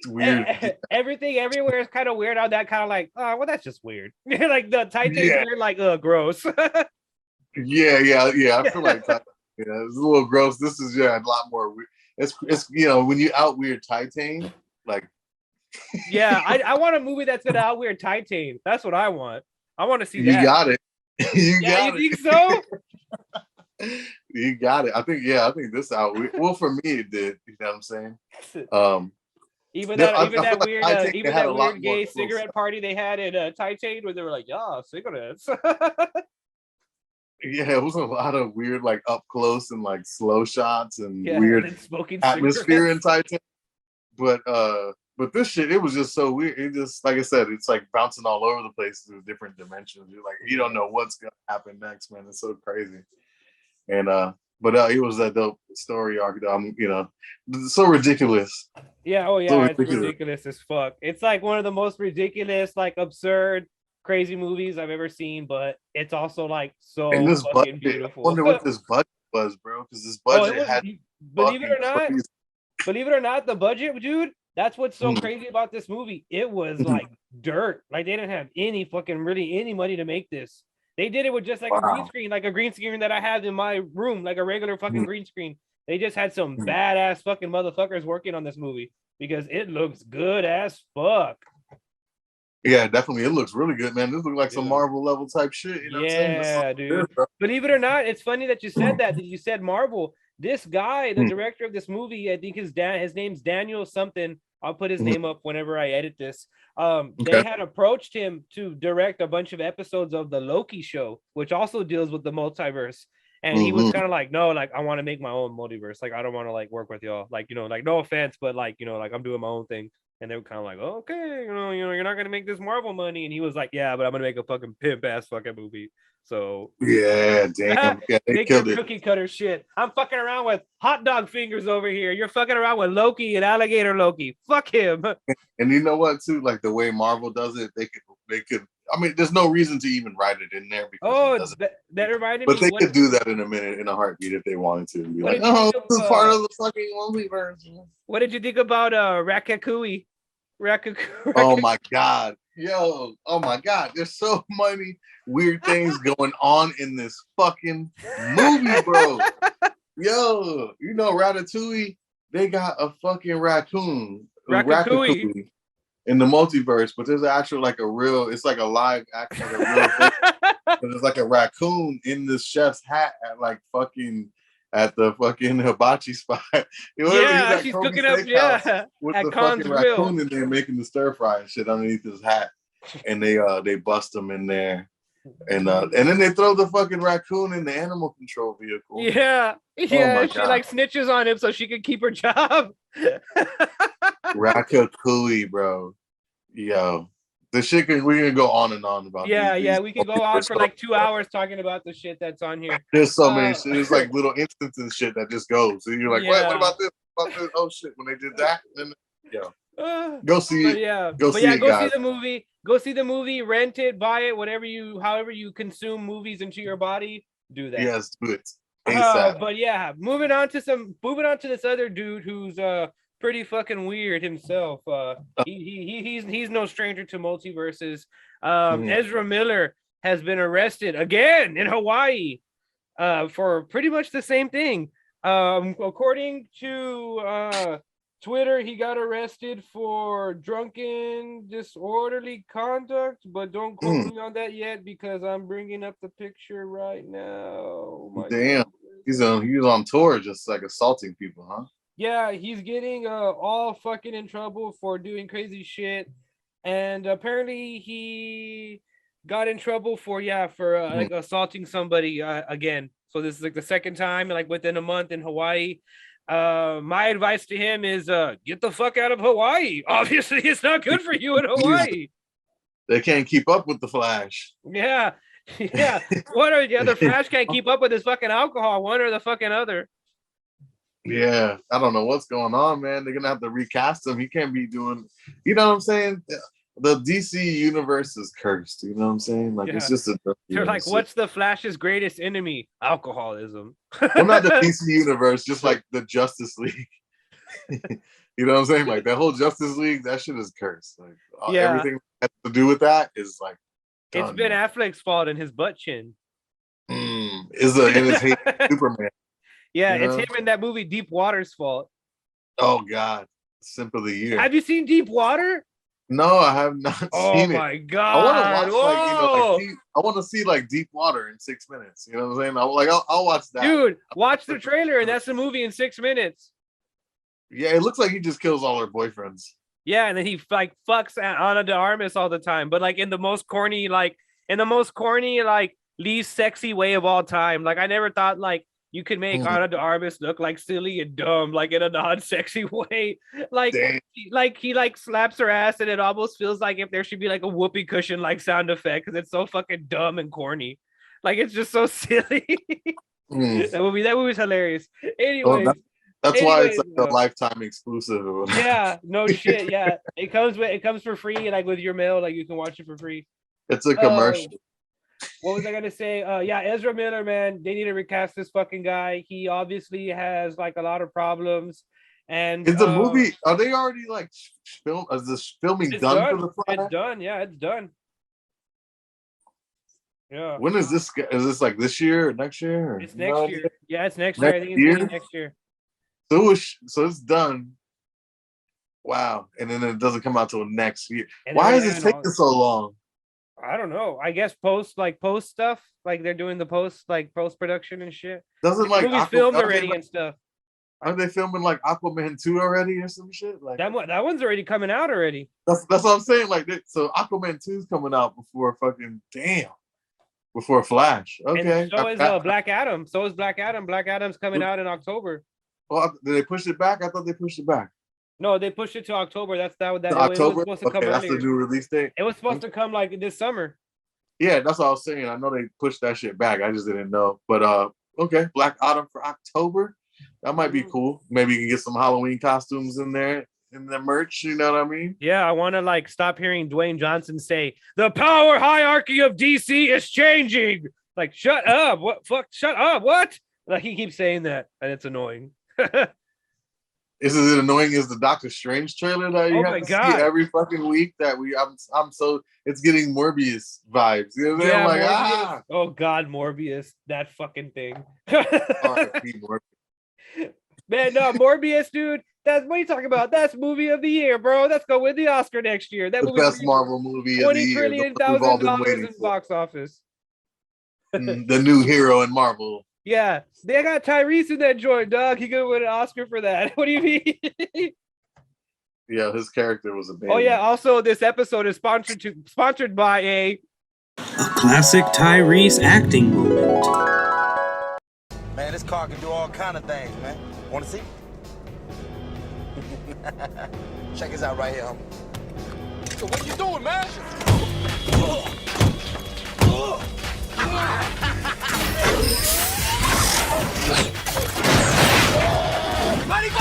weird. Everything everywhere is kind of weird on that kind of like, oh well, that's just weird. Like the Titan's weird, like gross. yeah. I feel like it's a little gross. This is a lot more weird. It's when you out weird Titan, like yeah, I want a movie that's gonna out weird Titan. That's what I want. I want to see that. You got it. You think so? You got it. I think this out weird. Well, for me it did. You know what I'm saying? Even Yeah, that, I even feel that like weird, Titan, they even had a that lot weird more gay close cigarette party they had in Titan, where they were like, "Yeah, cigarettes." Yeah, it was a lot of weird, like up close and like slow shots and Yeah, and weird then smoking atmosphere in cigarettes. Titan. But this shit, it was just so weird. It just, like I said, it's like bouncing all over the place through different dimensions. You're like, you don't know what's gonna happen next, man. It's so crazy. And but it was a dope story arc. So ridiculous, Yeah, oh so yeah, it's ridiculous. ridiculous as fuck. It's like one of the most ridiculous, like absurd, crazy movies I've ever seen, but it's also like And so this budget, fucking I beautiful. wonder what this budget was, bro. Because this Oh, it budget was, had believe it fucking or not, crazy. the budget, dude. That's what's so Mm, crazy about this movie. It was mm, like dirt. Like they didn't have any fucking really any money to make this. They did it with just like a green wow. screen, like a green screen that I have in my room, like a regular fucking Mm, green screen. They just had some mm. badass fucking motherfuckers working on this movie because it looks good as fuck. Yeah, definitely. It looks really good, man. This looks like some Yeah. Marvel level type shit. You know what I'm saying? This looks Yeah, good, dude. bro. Believe it or not, it's funny that you said that you said Marvel. This guy, the Mm, director of this movie, I think his name's Daniel something. I'll put his mm. name up whenever I edit this. They Okay. had approached him to direct a bunch of episodes of the Loki show, which also deals with the multiverse. And he was Hmm. kind of like, no, like I want to make my own multiverse. Like I don't want to like work with y'all. Like, like no offense, but like, like I'm doing my own thing. And they were kind of like, oh, okay, you're not gonna make this Marvel money. And he was like, yeah, but I'm gonna make a fucking pimp ass fucking movie. So Yeah, damn. Yeah, they make your killed it. cookie cutter shit. I'm fucking around with hot dog fingers over here. You're fucking around with Loki and alligator Loki. Fuck him. And you know what, too? Like the way Marvel does it, they could. I mean, there's no reason to even write it in there because it Oh, doesn't. that reminded But me. they could do that in a minute, in a heartbeat, if they wanted to. Be What like, did you oh, think this of is part of the fucking multiverse. what did you think about Ratatouille? Oh my god, yo, oh my god, there's so many weird things going on in this fucking movie, bro. Yo, Ratatouille, they got a fucking Ratatouille. Ratatouille in the multiverse, but there's actually like it's like a live action, like a real thing. But there's like a raccoon in this chef's hat at the fucking hibachi spot. Yeah, He's at she's Kobe cooking up. Steakhouse Yeah, with at the Khan's fucking Grill. raccoon in there making the stir fry and shit underneath his hat. And they bust him in there. And then they throw the fucking raccoon in the animal control vehicle. Yeah, yeah. my She God. like snitches on him so she can keep her job. Ratatouille, bro. Yo. We're gonna go on and on about Yeah, these yeah. We can go on for like 2 bro. hours talking about the shit that's on here. There's so many shit. There's like little instances shit that just goes. So you're like, Yeah. what about this? What about this? Oh shit, when they did that, then Uh, go see but it. yeah, Go but see yeah, it, go guys. see the movie. Go see the movie. Rent it, buy it, however you consume movies into your body. Do that. Yes, do it. ASAP. But yeah, moving on to this other dude who's pretty fucking weird himself. He's no stranger to multiverses. Ezra Miller has been arrested again in Hawaii for pretty much the same thing. According to Twitter, he got arrested for drunken disorderly conduct, but don't quote me on that yet because I'm bringing up the picture right now. Oh my Damn. God. He was on tour just like assaulting people, huh? Yeah, he's getting all fucking in trouble for doing crazy shit, and apparently he got in trouble for like assaulting somebody again. So this is like the second time, like within a month in Hawaii. My advice to him is get the fuck out of Hawaii. Obviously, it's not good for you in Hawaii. They can't keep up with the Flash. Yeah, yeah. One or the other. Flash can't keep up with his fucking alcohol. One or the fucking other. Yeah, I don't know what's going on, man. They're gonna have to recast him. He can't be doing, you know what I'm saying? The DC universe is cursed. You know what I'm saying? Like it's just They're like, what's the Flash's greatest enemy? Alcoholism. Well, not the DC universe, just like the Justice League. You know what I'm saying? Like that whole Justice League, that shit is cursed. Like everything that has to do with that is like done, it's Ben Affleck's fault and his butt chin. Is his hate Superman. Yeah, it's him in that movie Deep Water's fault. Oh God, Simp of the Year. Have you seen Deep Water? No, I have not seen it. Oh my God! I want to watch I want to see like Deep Water in 6 minutes. You know what I'm saying? I'll watch that. Dude, watch the trailer, and that's the movie in 6 minutes. Yeah, it looks like he just kills all her boyfriends. Yeah, and then he like fucks Ana de Armas all the time, but like in the most corny, least sexy way of all time. Like I never thought like you could make Mm, Ana de Armas look like silly and dumb, like in a non-sexy way. Like damn. he like slaps her ass, and it almost feels like if there should be like a whoopee cushion like sound effect because it's so fucking dumb and corny. Like it's just so silly. Mm. That movie's hilarious. Oh, Anyways, that's why it's anyways, like a lifetime exclusive. yeah, no shit. Yeah, it comes for free, like with your mail, like you can watch it for free. It's a Uh, commercial. what was I gonna say? Yeah, Ezra Miller, man, they need to recast this fucking guy. He obviously has like a lot of problems, and Is the movie? Are they already like film? Is this filming it's done for done. the It's Flash? done. Yeah, it's done. Yeah, When is this? Is this like this year or next year? Or it's no next idea? year. Yeah, it's next year. I Next think it's gonna year? be next year. So it's done. Wow, and then it doesn't come out till next year. And Why they're is it gonna- taking so long? I don't know. I guess post stuff, like they're doing the post production and shit. Doesn't The like movie's filmed aren't they, already like, and stuff. aren't they filming like Aquaman 2 already or some shit? Like That one's already coming out already. that's what I'm saying. Like so Aquaman 2 is coming out before fucking before Flash. Okay. And so is Black Adam. So is Black Adam. Black Adam's coming out in October. Well, did they push it back? I thought they pushed it back. No, they pushed it to October. That To it was October. supposed to come Okay, that's earlier. the new release date. It was supposed to come like this summer. Yeah, that's what I was saying. I know they pushed that shit back. I just didn't know. But okay, Black Adam for October. That might be cool. Maybe you can get some Halloween costumes in there in the merch. You know what I mean? Yeah, I want to like stop hearing Dwayne Johnson say the power hierarchy of DC is changing. Like, shut up! What fuck? Shut up! What? Like he keeps saying that, and it's annoying. This is as annoying as the Doctor Strange trailer that you Oh have my to God. see every fucking week. That I'm so it's getting Morbius vibes. You know what I'm like, Morbius. Oh God, Morbius, that fucking thing. R.I.P. Morbius. Man, no, Morbius, dude. That's what are you talking about? That's movie of the year, bro. Let's go win the Oscar next year. That The movie best Marvel movie of the $20 year. trillion The one we've all been dollars waiting in for. box office. The new hero in Marvel. Yeah, they got Tyrese in that joint, dog. He could win an Oscar for that. What do you mean? Yeah, his character was amazing. Oh yeah. Also, this episode is sponsored by a Classic Tyrese acting moment. Man, this car can do all kind of things, man. Want to see? Check this out right here, homie. So what you doing, man? Everybody go!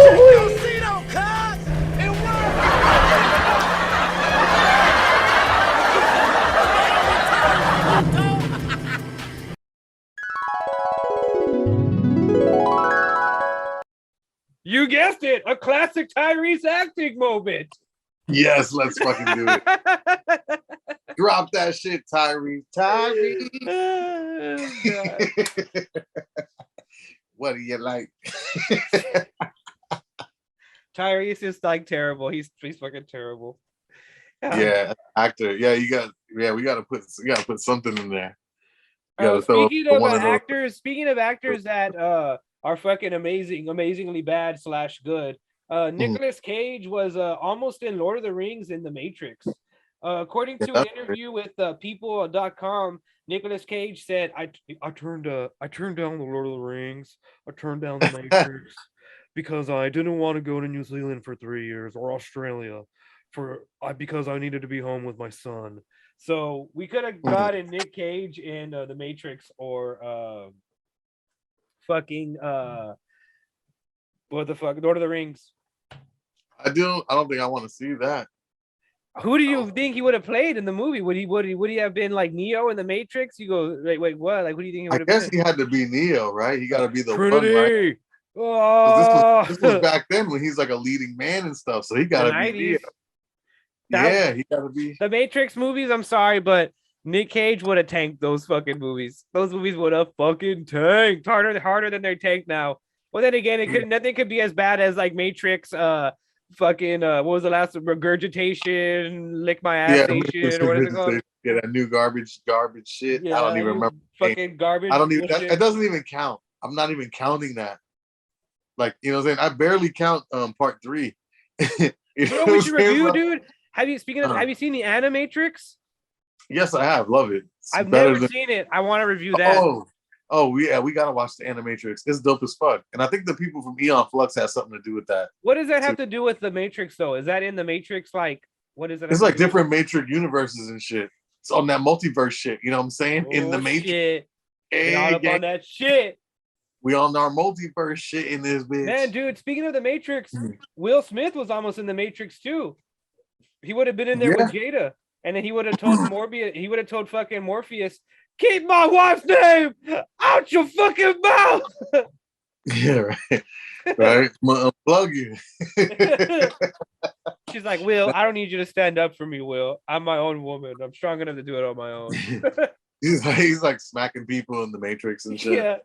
Check your seat out, cuz! It worked! You guessed it, a classic Tyrese acting moment. Yes, let's fucking do it. Drop that shit, Tyrese. Tyrese. Oh, God. What do you like? Tyrese is like terrible. He's fucking terrible. Yeah, actor. Yeah, we gotta put something in there. You gotta throw Speaking of one of those. actors that are fucking amazingly bad / good. Nicolas Cage was almost in Lord of the Rings in The Matrix. According to an interview with people.com, Nicolas Cage said, I turned down the Lord of the Rings. I turned down The Matrix because I didn't want to go to New Zealand for 3 years or Australia because I needed to be home with my son. So we could have gotten Nick Cage in The Matrix or fucking what the fuck, Lord of the Rings. I don't think I want to see that. Who do you think he would have played in the movie? Would he have been like Neo in the Matrix? You go, wait, what? Like, who do you think he I would have guess been? he had to be Neo, right? He got to be the Trinity. one, right? 'Cause Oh, This was back then when he's like a leading man and stuff, so he got to be 90s. Neo. That- Yeah, he got to be. The Matrix movies. I'm sorry, but Nick Cage would have tanked those fucking movies. Those movies would have fucking tanked harder than they're tanked now. Well, then again, nothing could be as bad as like Matrix. Fucking what was the last one? Regurgitation, lick my ass station, or what is it called? Yeah, that new garbage shit. I don't even remember. Fucking garbage. I don't even. bullshit. It doesn't even count. I'm not even counting that. Like, you know what I'm saying? I barely count part 3. You know what we should review, dude? Have you have you seen the Animatrix? Yes, I have. Love it. It's I've better never than- seen it. I want to review that. Yeah, we gotta watch the Animatrix. It's dope as fuck. And I think the people from Eon Flux has something to do with that. What does that have to do with the Matrix, though? Is that in the Matrix? Like, what is it? It's like different Matrix universes and shit. It's on that multiverse shit. You know what I'm saying? In the Matrix. Shit. Hey, Get all up gang, on that shit. we on our multiverse shit in this bitch. Man, dude, speaking of the Matrix, Mhm. Will Smith was almost in the Matrix too. He would have been in there with Jada, and then he would have told Morbius, he would have told fucking Morpheus, keep my wife's name out your fucking mouth. Yeah, right. Right. I'm gonna unplug you. She's like, Will, I don't need you to stand up for me, Will. I'm my own woman. I'm strong enough to do it on my own. he's like smacking people in the Matrix and shit. Yeah.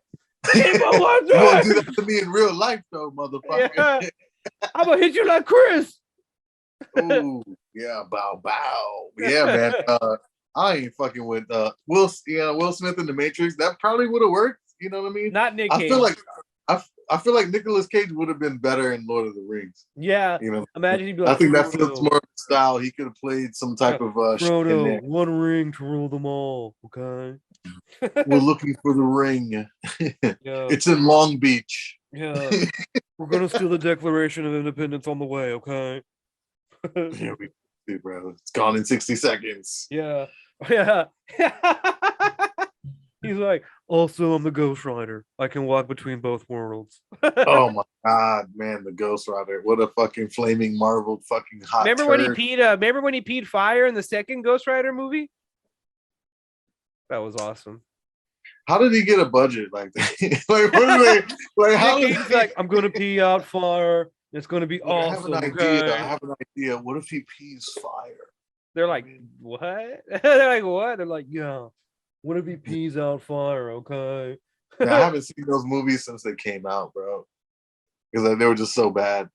Keep my wife's You want to name. do that to me in real life, though, motherfucker. Yeah. I'm gonna hit you like Chris. Ooh, yeah, bow bow. Yeah, man. I ain't fucking with Will Smith in the Matrix. That probably would have worked. You know what I mean? Not Nick I Cage. feel like I feel like Nicolas Cage would have been better in Lord of the Rings. Yeah. You know, Imagine he'd be I like, think that Frodo, fits more style. He could have played some type of shit in Frodo, there. one ring to rule them all. Okay. We're looking for the ring. Yeah. It's in Long Beach. Yeah. We're gonna steal the Declaration of Independence on the way, okay? Yeah, we see, bro. It's gone in 60 seconds. Yeah. Yeah. He's like, also I'm the Ghost Rider. I can walk between both worlds. Oh my god, man, the Ghost Rider. What a fucking flaming Marvel fucking hot. Remember when he turd. peed fire in the second Ghost Rider movie? That was awesome. How did he get a budget like that? Like, what are they like? How Nick did Cage's like, I'm gonna pee out fire. It's gonna be I have awesome. an idea. Okay? I have an idea. What if he pees fire? They're like, what? They're like, what? They're like, yeah. What if he pees out fire? Okay. Man, I haven't seen those movies since they came out, bro. Because they were just so bad.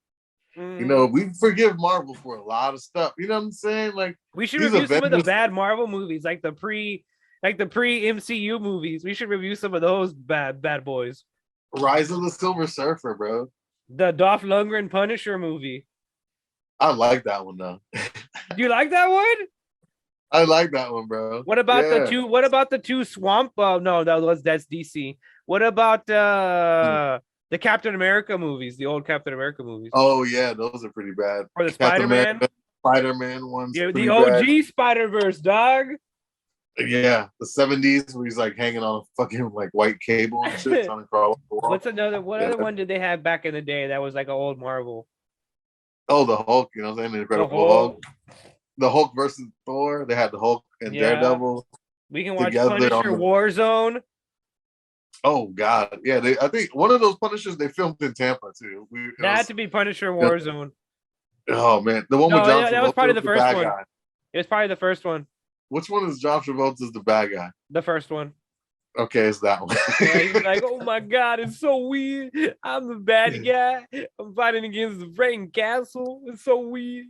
You know, we forgive Marvel for a lot of stuff. You know what I'm saying? Like, we should these review some of the Avengers- bad Marvel movies, like the pre MCU movies. We should review some of those bad boys. Rise of the Silver Surfer, bro. The Dolph Lundgren Punisher movie. I like that one though. Do you like that one? I like that one, bro. What about Yeah. the two? What about the two Swamp? Oh no, that's DC. What about the Captain America movies? The old Captain America movies, Oh yeah, those are pretty bad. or the Captain Spider-Man? America, Spider-Man ones. Yeah, pretty the OG bad. Spider-Verse, dog. Yeah, the 70s where he's like hanging on a fucking like white cable and shit trying to crawl up the wall. What other Yeah. one did they have back in the day that was like an old Marvel? Oh, the Hulk, you know what I'm saying? The Incredible Hulk. Hulk. The Hulk versus Thor. They had the Hulk and Yeah. Daredevil. We can watch Together on Punisher the- Warzone. Oh God. Yeah, I think one of those Punishers they filmed in Tampa too. That had to be Punisher Warzone. Oh man. The one No, with John that was Travolta probably was the first bad one. guy. It was probably the first one. Which one is John Travolta's the bad guy? The first one. Okay, it's that one. Yeah, he's like, oh my god, it's so weird. I'm the bad guy. I'm fighting against the Frank Castle. It's so weird.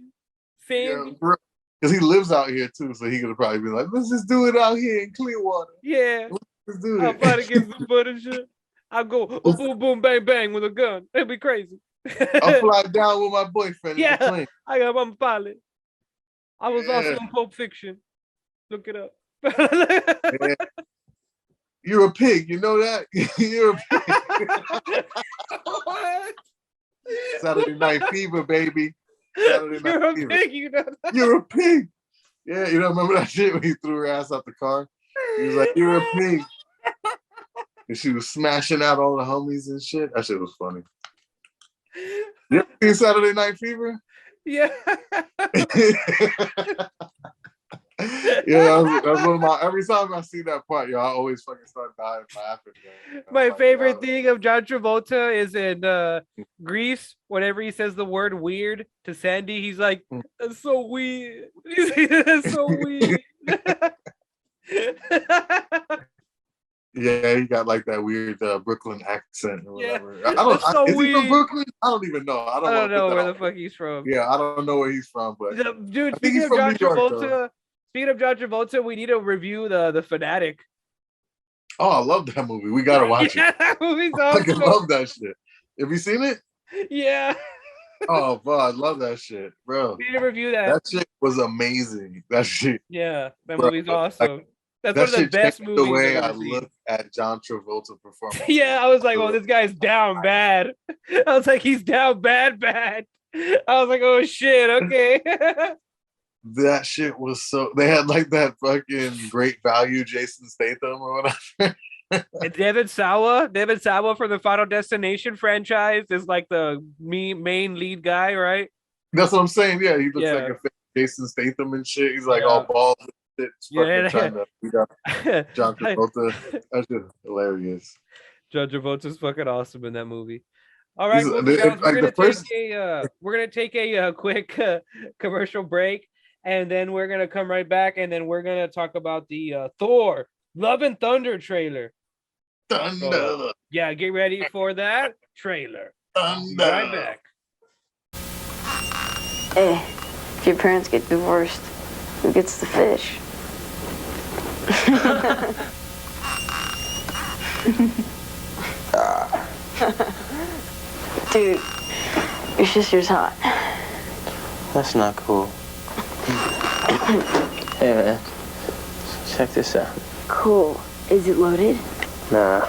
Sandy. Because he lives out here too, so he could have probably been like, let's just do it out here in Clearwater. Yeah. Let's do I'll it. fight against the Punisher. I'll go boom, boom, bang, bang with a gun. It'd be crazy. I'll fly down with my boyfriend Yeah. in the plane. I'm a pilot. I was also Yeah. in Pulp Fiction. Look it up. Yeah. You're a pig, you know that? You're a pig. Saturday Night Fever, baby. Saturday Night You're a Fever. pig, you know that? You're a pig. Yeah, you don't remember that shit when he threw her ass out the car? He was like, you're a pig. And she was smashing out all the homies and shit. That shit was funny. You ever seen Saturday Night Fever? Yeah. Yeah, that's one of my. Every time I see that part, yo, I always fucking start dying laughing. Man. I'm My like, favorite wow. thing of John Travolta is in Grease. Whenever he says the word weird to Sandy, he's like, that's so weird. That's so weird. Yeah, he got like that weird Brooklyn accent or Yeah, whatever. I don't. that's so Is he weird. from Brooklyn? I don't even know. I don't, I don't wanna put know that where the out. fuck he's from. Yeah, I don't know where he's from, but Dude, I think speaking he's of from John New York, Travolta, though. speaking of John Travolta, we need to review the Fanatic. oh, I love that movie. We gotta watch Yeah, it. that movie's I fucking awesome. love that shit. Have you seen it? Yeah. Oh, bro, I love that shit, bro. We didn't review that. That shit was amazing. That shit, Yeah, that bro. movie's Like, awesome. That's one that of the shit best changed the movies way I've I ever seen. look at John Travolta performance. Yeah, I was like, oh, this guy's down bad. I was like, he's down bad, bad. I was like, oh shit, okay. That shit was so. They had like that fucking great value Jason Statham or whatever. And Devin Sawa from the Final Destination franchise is like the main lead guy, right? That's what I'm saying. Yeah, he looks Yeah. like a fake Jason Statham and shit. He's like Yeah. all bald and shit, Yeah. fucking trying to beat up John Travolta. That's just hilarious. John Travolta's fucking awesome in that movie. All right, He's- cool, it- guys, like the first- we're gonna take a quick commercial break, and then we're gonna come right back, and then we're gonna talk about the Thor: Love and Thunder trailer. Thunder, Yeah, get ready for that trailer. thunder. Right back. Hey, if your parents get divorced, who gets the fish? Dude, your sister's hot. That's not cool. Hey man, check this out. Cool. Is it loaded? Nah.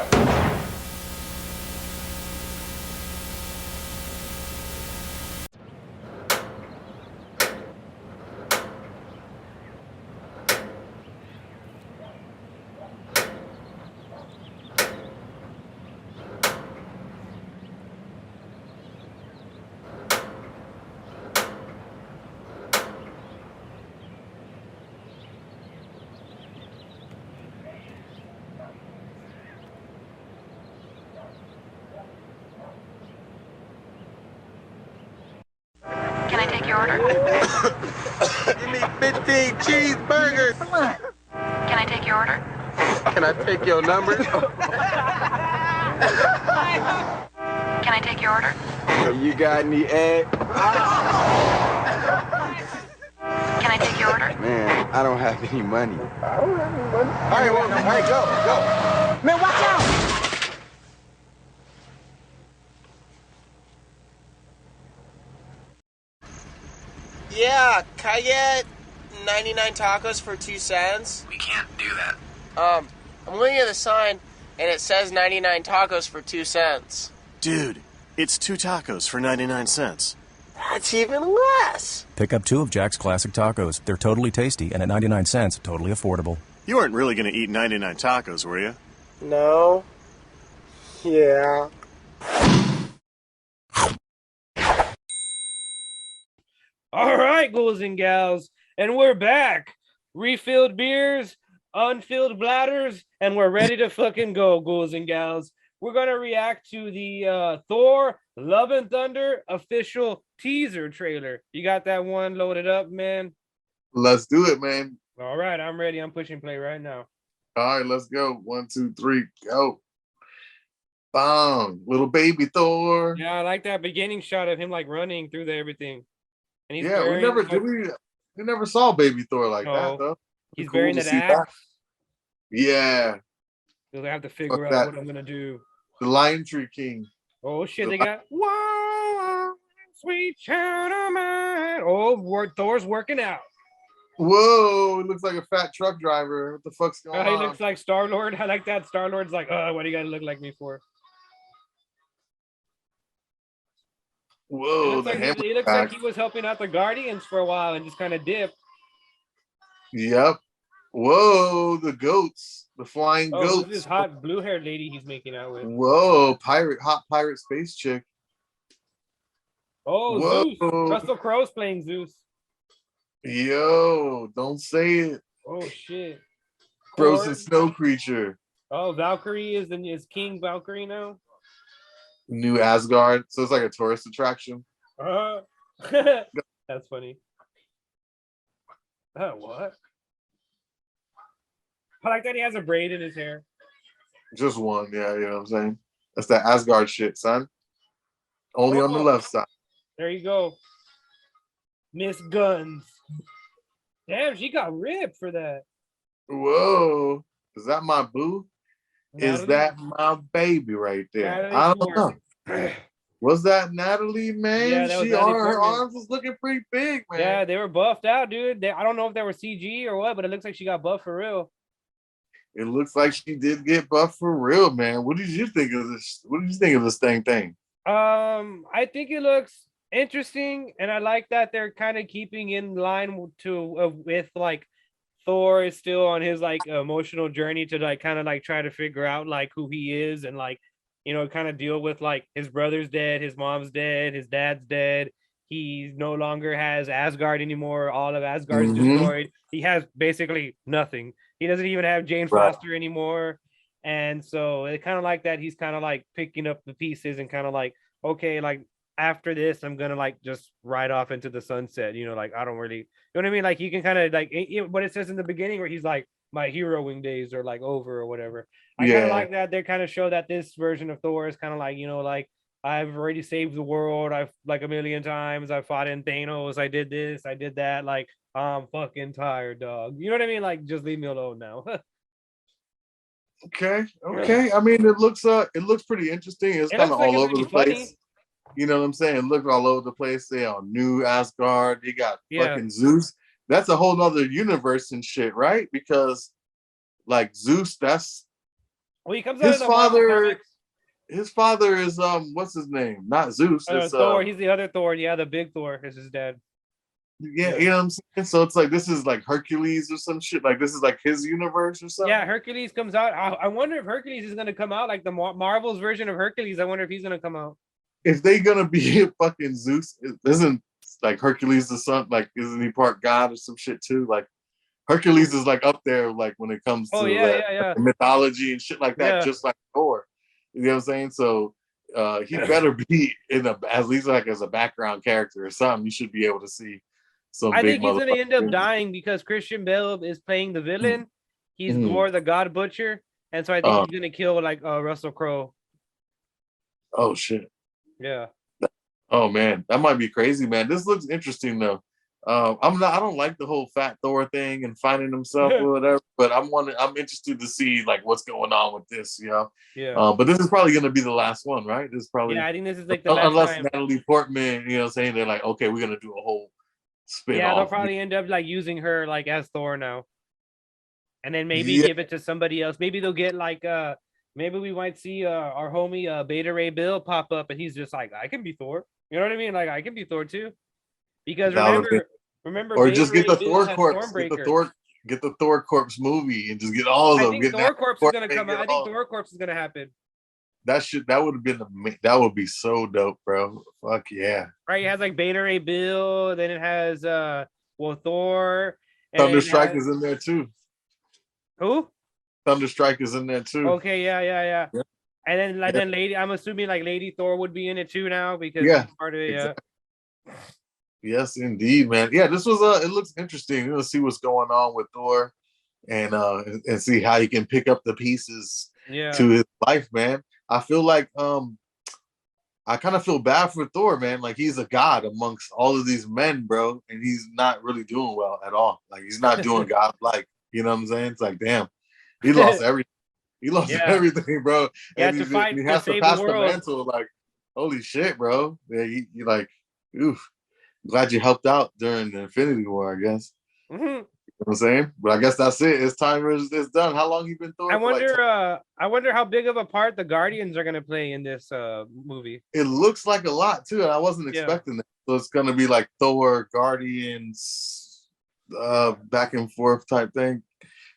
Can I take your order? Give me 15 cheeseburgers. Can I take your order? Can I take your number? Can I take your order? You got any egg? Can I take your order? Man, I don't have any money. I don't have any money. All right, well, all right, go. Man, watch out! Yeah, can I get 99 tacos for 2 cents? We can't do that. I'm looking at the sign and it says 99 tacos for 2 cents. Dude, it's 2 tacos for 99 cents. That's even less. Pick up 2 of Jack's Classic Tacos. They're totally tasty and at 99 cents, totally affordable. You weren't really going to eat 99 tacos, were you? No. Yeah. All right, ghouls and gals, and we're back. Refilled beers, unfilled bladders, and we're ready to fucking go, ghouls and gals. We're gonna react to the Thor: Love and Thunder official teaser trailer. You got that one loaded up, man? Let's do it, man. All right, I'm ready. I'm pushing play right now. All right, let's go. 1, 2, 3, go. Bang. Little baby Thor. Yeah, I like that beginning shot of him like running through everything. And he's Yeah, we wearing, never like, did we never saw baby Thor like No. that though. he's Cool wearing to that see axe. Yeah, Because I have to figure Fuck out that. what I'm gonna do. the Lion Tree King. Oh shit, they got wow, sweet child of mine. Oh, Thor's working out. Whoa, it looks like a fat truck driver. What the fuck's going He on? looks like Star-Lord. I like that. Star-Lord's like, what do you gotta look like me for? Whoa, the hammer He looks back. like he was helping out the Guardians for a while and just kind of dipped. Yep. Whoa, the goats, the flying Oh, who's goats. this hot blue-haired lady he's making out with? Whoa, hot pirate space chick. Oh, Whoa. Zeus. Russell Crowe's playing Zeus. Yo, don't say it. Oh shit. Frozen Korg. snow creature. Oh, Valkyrie is King Valkyrie now. New Asgard. So it's like a tourist attraction. That's funny. What? I like that he has a braid in his hair. Just one, yeah, you know what I'm saying? That's that Asgard shit, son. Only on the left side. There you go. Miss Guns. Damn, she got ripped for that. Whoa. Is that my boo? Is Natalie- that my baby right there? Natalie I don't know. Portman. Was that Natalie, man? Yeah, that was She Natalie her Portman. arms was looking pretty big, man. Yeah, they were buffed out, dude. I don't know if they were CG or what, but it looks like she got buffed for real. It looks like she did get buffed for real, man. What did you think of this? What did you think of this thing? I think it looks interesting, and I like that they're kind of keeping in line with like Thor is still on his like emotional journey to like kind of like try to figure out like who he is and like kind of deal with like his brother's dead, his mom's dead, his dad's dead. He no longer has Asgard anymore. All of Asgard's destroyed. He has basically nothing. He doesn't even have Jane Foster anymore. And so it kind of like that. He's kind of like picking up the pieces and kind of like, okay, like after this, I'm gonna like just ride off into the sunset. Like I don't really, you know what I mean? Like you can kind of like what it says in the beginning where he's like, my heroing days are like over or whatever. I kind of like that. They kind of show that this version of Thor is kind of like, like I've already saved the world. I've like a million times. I fought in Thanos. I did this. I did that. Like I'm fucking tired, dog. You know what I mean? Like just leave me alone now. Okay. I mean, it looks pretty interesting. It's kind of all over the place. You know what I'm saying? It looks all over the place. They on New Asgard. You got fucking Zeus. That's a whole nother universe and shit, right? Because like Zeus, he comes his out of father. His father is what's his name? Not Zeus. It's Thor. He's the other Thor. Yeah, the big Thor is his dad. Yeah, you know what I'm saying? So it's like this is like Hercules or some shit. Like this is like his universe or something. Yeah, Hercules comes out. I wonder if Hercules is gonna come out like the Marvel's version of Hercules. I wonder if he's gonna come out. If they gonna be a fucking Zeus, isn't like Hercules the son? Like isn't he part god or some shit too? Like Hercules is like up there, like when it comes to mythology and shit like that, just like Thor. You know what I'm saying? So he better be in at least like as a background character or something. You should be able to see some. I think he's gonna end up dying because Christian Bale is playing the villain. He's Gore the God Butcher, and so I think he's gonna kill like Russell Crowe. Oh shit! Yeah. Oh man, that might be crazy, man. This looks interesting though. I don't like the whole fat Thor thing and finding himself or whatever, but I'm interested to see like what's going on with this, Yeah. But this is probably gonna be the last one, right? This is probably. Yeah, I think this is like the last unless time. Natalie Portman, you know, what I'm saying they're like, okay, we're gonna do a whole spin. Yeah, they'll probably end up like using her like as Thor now, and then maybe give it to somebody else. Maybe they'll get like maybe we might see our homie Beta Ray Bill pop up, and he's just like, I can be Thor. You know what I mean? Like I can be Thor too. Because remember, or just get the Thor corpse, get the Thor corpse movie, and just get all of them. I think Thor corpse is gonna come out. I think Thor corpse is gonna happen. That would have been that would be so dope, bro. Fuck yeah! Right, it has like Beta Ray Bill, then it has Thor. Thunderstrike is in there too. Who? Thunderstrike is in there too. Okay, yeah. And then then Lady, I'm assuming like Lady Thor would be in it too now because she's part of it. Exactly. Yes, indeed, man. Yeah, this was it looks interesting. We'll see what's going on with Thor and see how he can pick up the pieces to his life, man. I feel like I kind of feel bad for Thor, man. Like he's a god amongst all of these men, bro, and he's not really doing well at all. Like he's not doing God-like. You know what I'm saying? It's like, damn, he lost everything. He lost everything, bro. He has to fight. He has to pass the mantle. Like, holy shit, bro. Yeah, you like, oof. Glad you helped out during the Infinity War, I guess. Mm-hmm. You know what I'm saying? But I guess that's it. It's time. It's done. How long you been Thor? I wonder how big of a part the Guardians are gonna play in this movie. It looks like a lot too, and I wasn't expecting that. So it's gonna be like Thor, Guardians, back and forth type thing.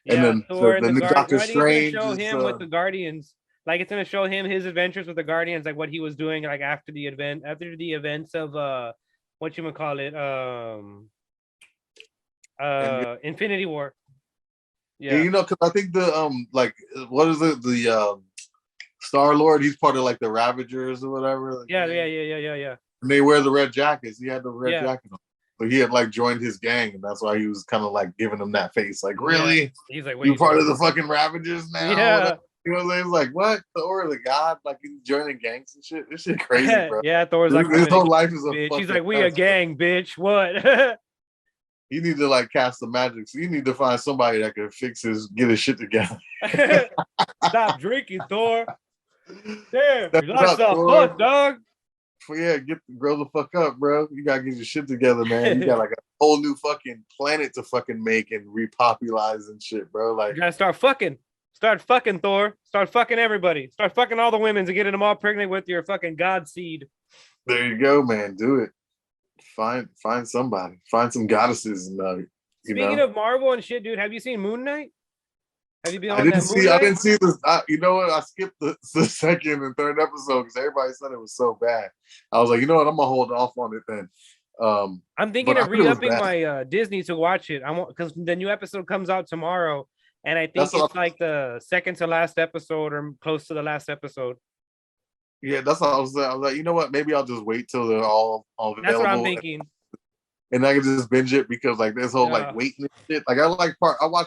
And then Thor the new Doctor Strange. Show him with the Guardians. Like it's gonna show him his adventures with the Guardians, like what he was doing, like after the events of whatchamacallit, Infinity War. Yeah, you know, because I think the like what is it, the Star-Lord, he's part of like the Ravagers or whatever. Yeah. And they wear the red jackets. He had the red jacket on. So he had like joined his gang, and that's why he was kind of like giving him that face, like, really? He's like, you part of the fucking Ravagers now? Yeah. You know what I'm saying? It's like, what? Thor, the god? Like, he's joining gangs and shit? This shit crazy, bro. Yeah, Thor's like, his whole life is a bitch. fucking He's like, we a gang, bitch. What? You need to, like, cast the magic. So you need to find somebody that can get his shit together. Stop drinking, Thor. Damn, you like some fuck, dog. yeah, grow the fuck up, bro. You gotta get your shit together, man. You got like a whole new fucking planet to fucking make and repopularize and shit, bro. Like, You gotta start fucking. Start fucking, Thor. Start fucking everybody. Start fucking all the women and getting them all pregnant with your fucking god seed. there you go, man. Do it. Find somebody. Find some goddesses and Speaking of Marvel and shit, dude, have you seen Moon Knight? Have you been on I that didn't Moon see. I Knight? didn't see this. You know what? I skipped the second and third episode because everybody said it was so bad. I was like, you know what? I'm gonna hold off on it then. I'm thinking but of I heard it was re-upping bad. my Disney to watch it. I want because the new episode comes out tomorrow, and I think That's what it's like the second to last episode or close to the last episode. Yeah, that's what I was like, you know what? Maybe I'll just wait till they're all available. That's what I'm thinking. And I can just binge it because like this whole like Yeah. waiting and shit. Like I watched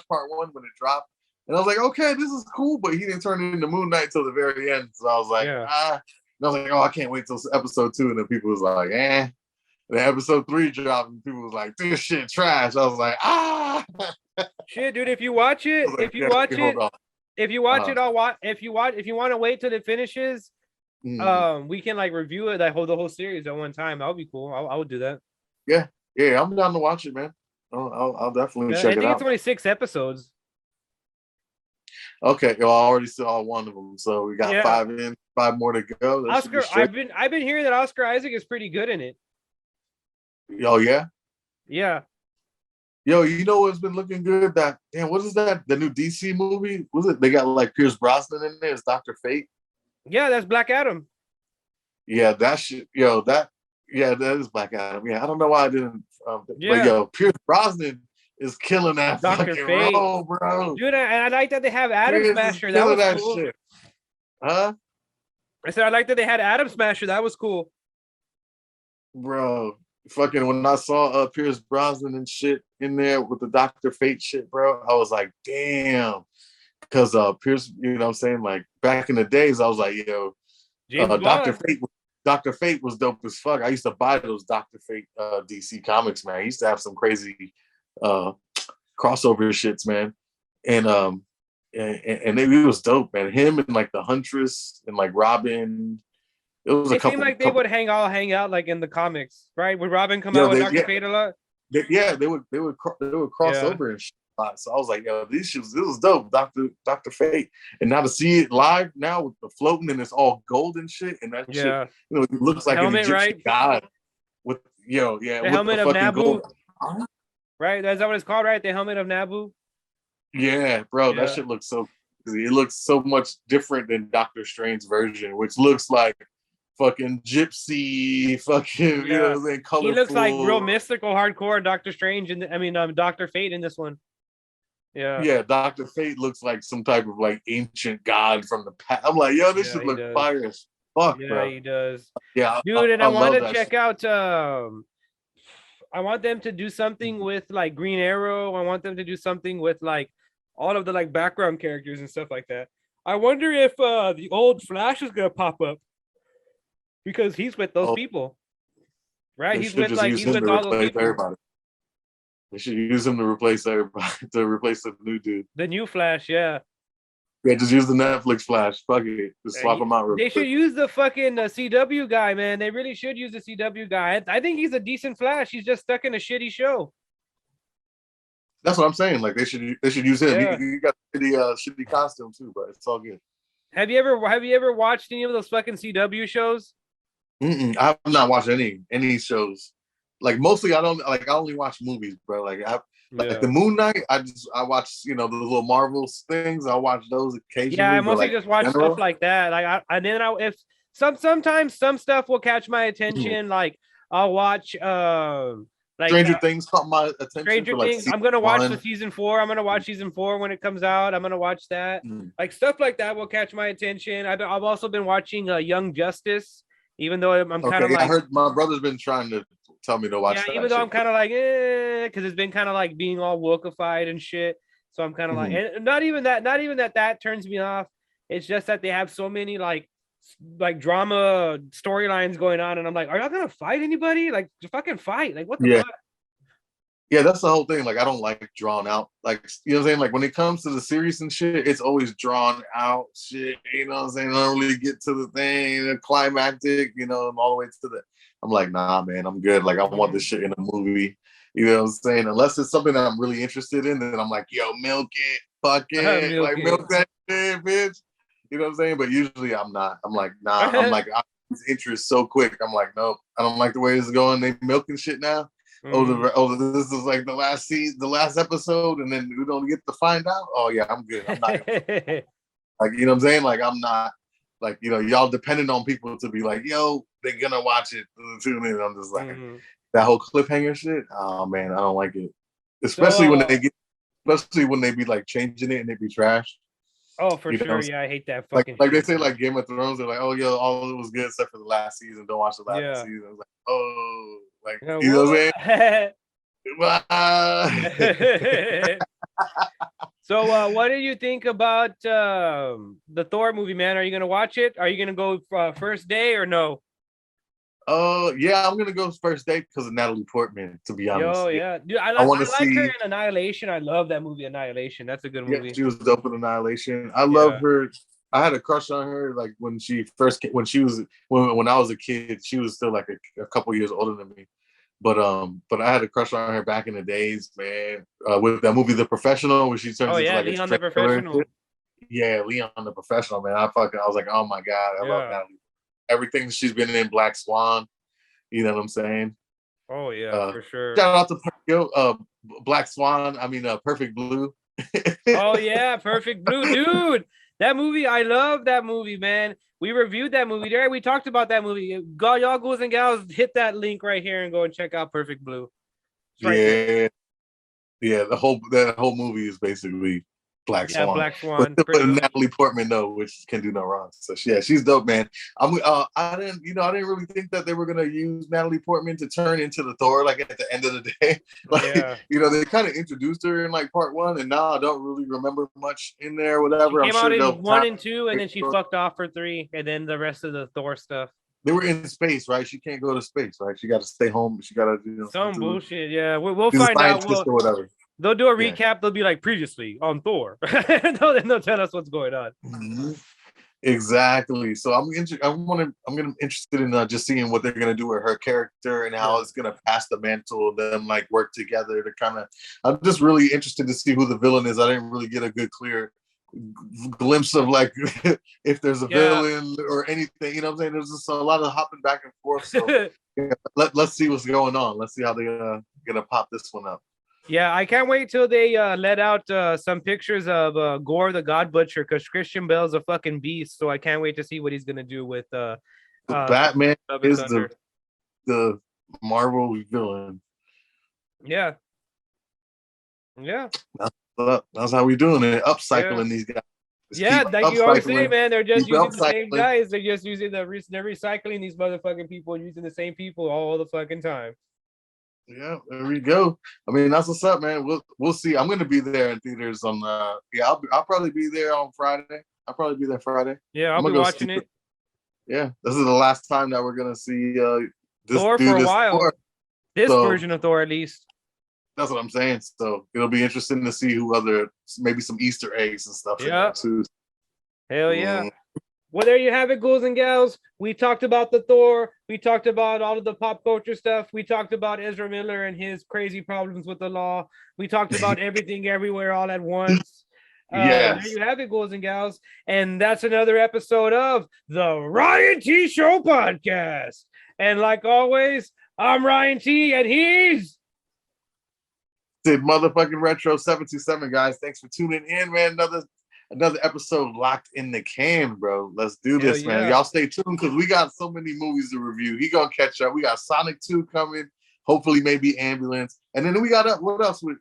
part one when it dropped, and I was like, okay, this is cool, but he didn't turn it into Moon Knight till the very end. So I was like, Yeah. And I was like, oh, I can't wait till episode 2. And then people was like, eh. And then episode 3 dropped, and people was like, this shit trash. I was like, Shit, dude, if you watch it, I was like, if you yeah, watch hold it, on. if you watch Uh-huh. it, I'll watch. If you want to wait till it finishes, we can like review it the whole series at one time. That'll be cool. I would do that. Yeah, I'm down to watch it, man. I'll definitely I check think it out. it's only 6 episodes. Okay, well, I already saw one of them, so we got Yeah. 5 more to go. That should be Oscar, straight. I've been hearing that Oscar Isaac is pretty good in it. Oh yeah. Yeah. Yo, you know what's been looking good? That damn, what is that? The new DC movie? Was it? They got like Pierce Brosnan in there as Dr. Fate. Yeah, that's Black Adam. Yeah, that shit. Yo, that is Black Adam. Yeah, I don't know why I didn't. Yeah. But yo, Pierce Brosnan is killing that Dr. fucking Fate. role, bro. Dude, and I like that they have Adam Pierce is Smasher. That killing was cool. shit. Huh, I said I like that they had Adam Smasher. That was cool. bro? Fucking when I saw Pierce Brosnan and shit in there with the Dr. Fate shit, bro, I was like, damn. Because Pierce, you know what I'm saying? Like back in the days, I was like, yo, James Dr. Bond. Dr. Fate was dope as fuck. I used to buy those Dr. Fate DC comics, man. I used to have some crazy crossover shits, man. And it was dope, man. Him and like the Huntress and like Robin. It was It a couple. seemed like they would hang out like in the comics, right? Would Robin come Yo, out with they- Dr. yeah. Fate a lot? They would cross Yeah. over and shit. So I was like, yo, this was dope, Dr. Fate. And now to see it live now with the floating and it's all gold and shit, and that shit, Yeah. you know, it looks like Helmet, an Egyptian right? god with The with helmet of fucking Naboo. gold. Huh? Right? Is that what it's called, right? The helmet of Naboo. Yeah, bro, Yeah. that shit looks so crazy. It looks so much different than Doctor Strange's version, which looks like fucking gypsy, fucking, you know what I'm saying, colorful. He looks like real mystical, hardcore Doctor Strange, and Dr. Fate in this one. Yeah. Yeah, Dr. Fate looks like some type of like ancient god from the past. I'm like, yo, this Yeah, should he look does. fire as fuck, Yeah, bro. he does. Yeah, Dude, and I want love to that check shit. out I want them to do something with like Green Arrow. I want them to do something with like all of the like background characters and stuff like that. I wonder if the old Flash is gonna pop up because he's with those Oh. people, right? They He's should with just like use he's him with to all those replace people. everybody. They should use him to replace everybody, to replace the new dude. The new Flash, yeah. Yeah, just use the Netflix Flash. Fuck it. Just swap him out real They quick. should use the fucking CW guy, man. They really should use the CW guy. I think he's a decent Flash. He's just stuck in a shitty show. That's what I'm saying. Like they should use him. Yeah. He got shitty costume too, but it's all good. Have you ever watched any of those fucking CW shows? I have not watched any shows. Like mostly, I only watch movies, bro. Like the Moon Knight. I watch the little Marvel things. I watch those occasionally. Yeah, I but, mostly like, just watch general, stuff like that. Like if sometimes some stuff will catch my attention. Like I'll watch like Stranger Things caught my attention. Stranger for, like, Things. season I'm gonna watch 1. the season 4. I'm gonna watch season 4 when it comes out. I'm gonna watch that. Like stuff like that will catch my attention. I've also been watching Young Justice, even though I'm kind of Okay, like I heard my brother's been trying to tell me to watch that. even though I'm shit. kind of like because it's been kind of like being all wokeified and shit. So I'm kind of like, and not even that turns me off. It's just that they have so many like drama storylines going on, and I'm like, are y'all gonna fight anybody? Like, just fucking fight! Like, what the fuck? Yeah, that's the whole thing. Like, I don't like drawn out. Like, you know what I'm saying? Like, when it comes to the series and shit, it's always drawn out shit. You know what I'm saying? I don't really get to the thing, the climactic, you know, all the way to the. I'm like, nah, man, I'm good. Like, I want this shit in a movie. You know what I'm saying? Unless it's something that I'm really interested in, then I'm like, yo, milk it, fuck it, Milk like it. milk that shit, bitch. You know what I'm saying? But usually I'm not. I'm like, nah. I'm like, I lose interest so quick. I'm like, nope, I don't like the way it's going. They milking shit now. This is like the last season, the last episode, and then we don't get to find out. Oh yeah, I'm good. I'm not like, you know what I'm saying? Like, I'm not like, you know, y'all depending on people to be like, yo, they're gonna watch it, tune in. I'm just like that whole cliffhanger shit. Oh man, I don't like it. Especially when they be like changing it and they be trash. Oh, for You know? sure. Yeah, I hate that Like fucking they shit. say like Game of Thrones, they're like, oh yeah, all of it was good except for the last season. Don't watch the last season. I was like, oh, like you know what I'm saying? So, what do you think about the Thor movie, man? Are you gonna watch it? Are you gonna go first day or no? Yeah, I'm gonna go first day because of Natalie Portman. To be honest, Yo, yeah, dude, I want to like see her in Annihilation. I love that movie, Annihilation. That's a good movie. Yeah, she was dope in Annihilation. I love her. I had a crush on her like when she first came, when I was a kid. She was still like a couple years older than me. But I had a crush on her back in the days, man. With that movie, The Professional, where she turns into like Leon a the Professional. Yeah, Leon the Professional, man. I was like, oh my god, I love Natalie. Everything she's been in, Black Swan. You know what I'm saying? Oh yeah, for sure. Shout out to Black Swan. I mean, Perfect Blue. Oh yeah, Perfect Blue, dude. That movie, I love that movie, man. We reviewed that movie there. We talked about that movie. Y'all goes and gals, hit that link right here and go and check out Perfect Blue. It's right there. Yeah. That whole movie is basically Black Swan. Yeah, Black Swan. But Natalie Portman, which can do no wrong. So yeah, she's dope, man. I didn't really think that they were gonna use Natalie Portman to turn into the Thor like at the end of the day. Like, you know, they kind of introduced her in like part 1, and now I don't really remember much in there. Whatever. She came out in 1 and 2, and then she fucked off for 3, and then the rest of the Thor stuff. They were in space, right? She can't go to space, right? She got to stay home. She got to do some bullshit. Yeah, we'll find out. Or whatever. They'll do a recap. They'll be like previously on Thor. They'll tell us what's going on. Mm-hmm. Exactly. So I'm interested in just seeing what they're gonna do with her character and how it's gonna pass the mantle. Them like work together to kind of. I'm just really interested to see who the villain is. I didn't really get a good clear glimpse of like if there's a villain or anything. You know what I'm saying? There's just a lot of hopping back and forth. So let's see what's going on. Let's see how they're gonna pop this one up. Yeah, I can't wait till they let out some pictures of Gore the God Butcher, because Christian Bale's a fucking beast. So I can't wait to see what he's gonna do with Batman is the Marvel villain. Yeah. That's how we doing it. Upcycling these guys. Like you always say, man, they're just using the same guys. They're just using they're recycling these motherfucking people and using the same people all the fucking time. Yeah, there we go. I mean, that's what's up, man. We'll see. I'm gonna be there in theaters on I'll probably be there on Friday. I'll probably be there Friday. Yeah, I'll be watching it. Yeah, this is the last time that we're gonna see this Thor for a while. Thor. This version of Thor, at least. That's what I'm saying. So it'll be interesting to see who maybe some Easter eggs and stuff. Yeah. Too. Hell yeah. Well, there you have it, ghouls and gals. We talked about the Thor. We talked about all of the pop culture stuff. We talked about Ezra Miller and his crazy problems with the law. We talked about everything everywhere all at once. There you have it, ghouls and gals. And that's another episode of the Ryan T Show podcast. And like always, I'm Ryan T, and he's motherfucking Retro 727, guys. Thanks for tuning in, man. Another episode locked in the can, bro. Let's do this, man. Y'all stay tuned because we got so many movies to review. He gonna catch up. We got Sonic 2 coming. Hopefully, maybe Ambulance. And then we got what else? I'm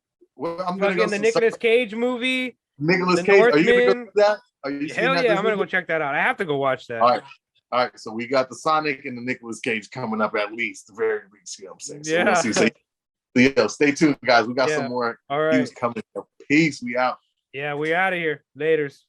gonna go the Nicolas Cage movie. Nicolas Cage. Are you gonna go do that? Hell yeah, I'm gonna go check that out. I have to go watch that. All right. So we got the Sonic and the Nicolas Cage coming up at least, the very least. You know what I'm saying? So we'll see. So stay tuned, guys. We got some more news coming up. Peace. We out. Yeah, we out of here. Laters.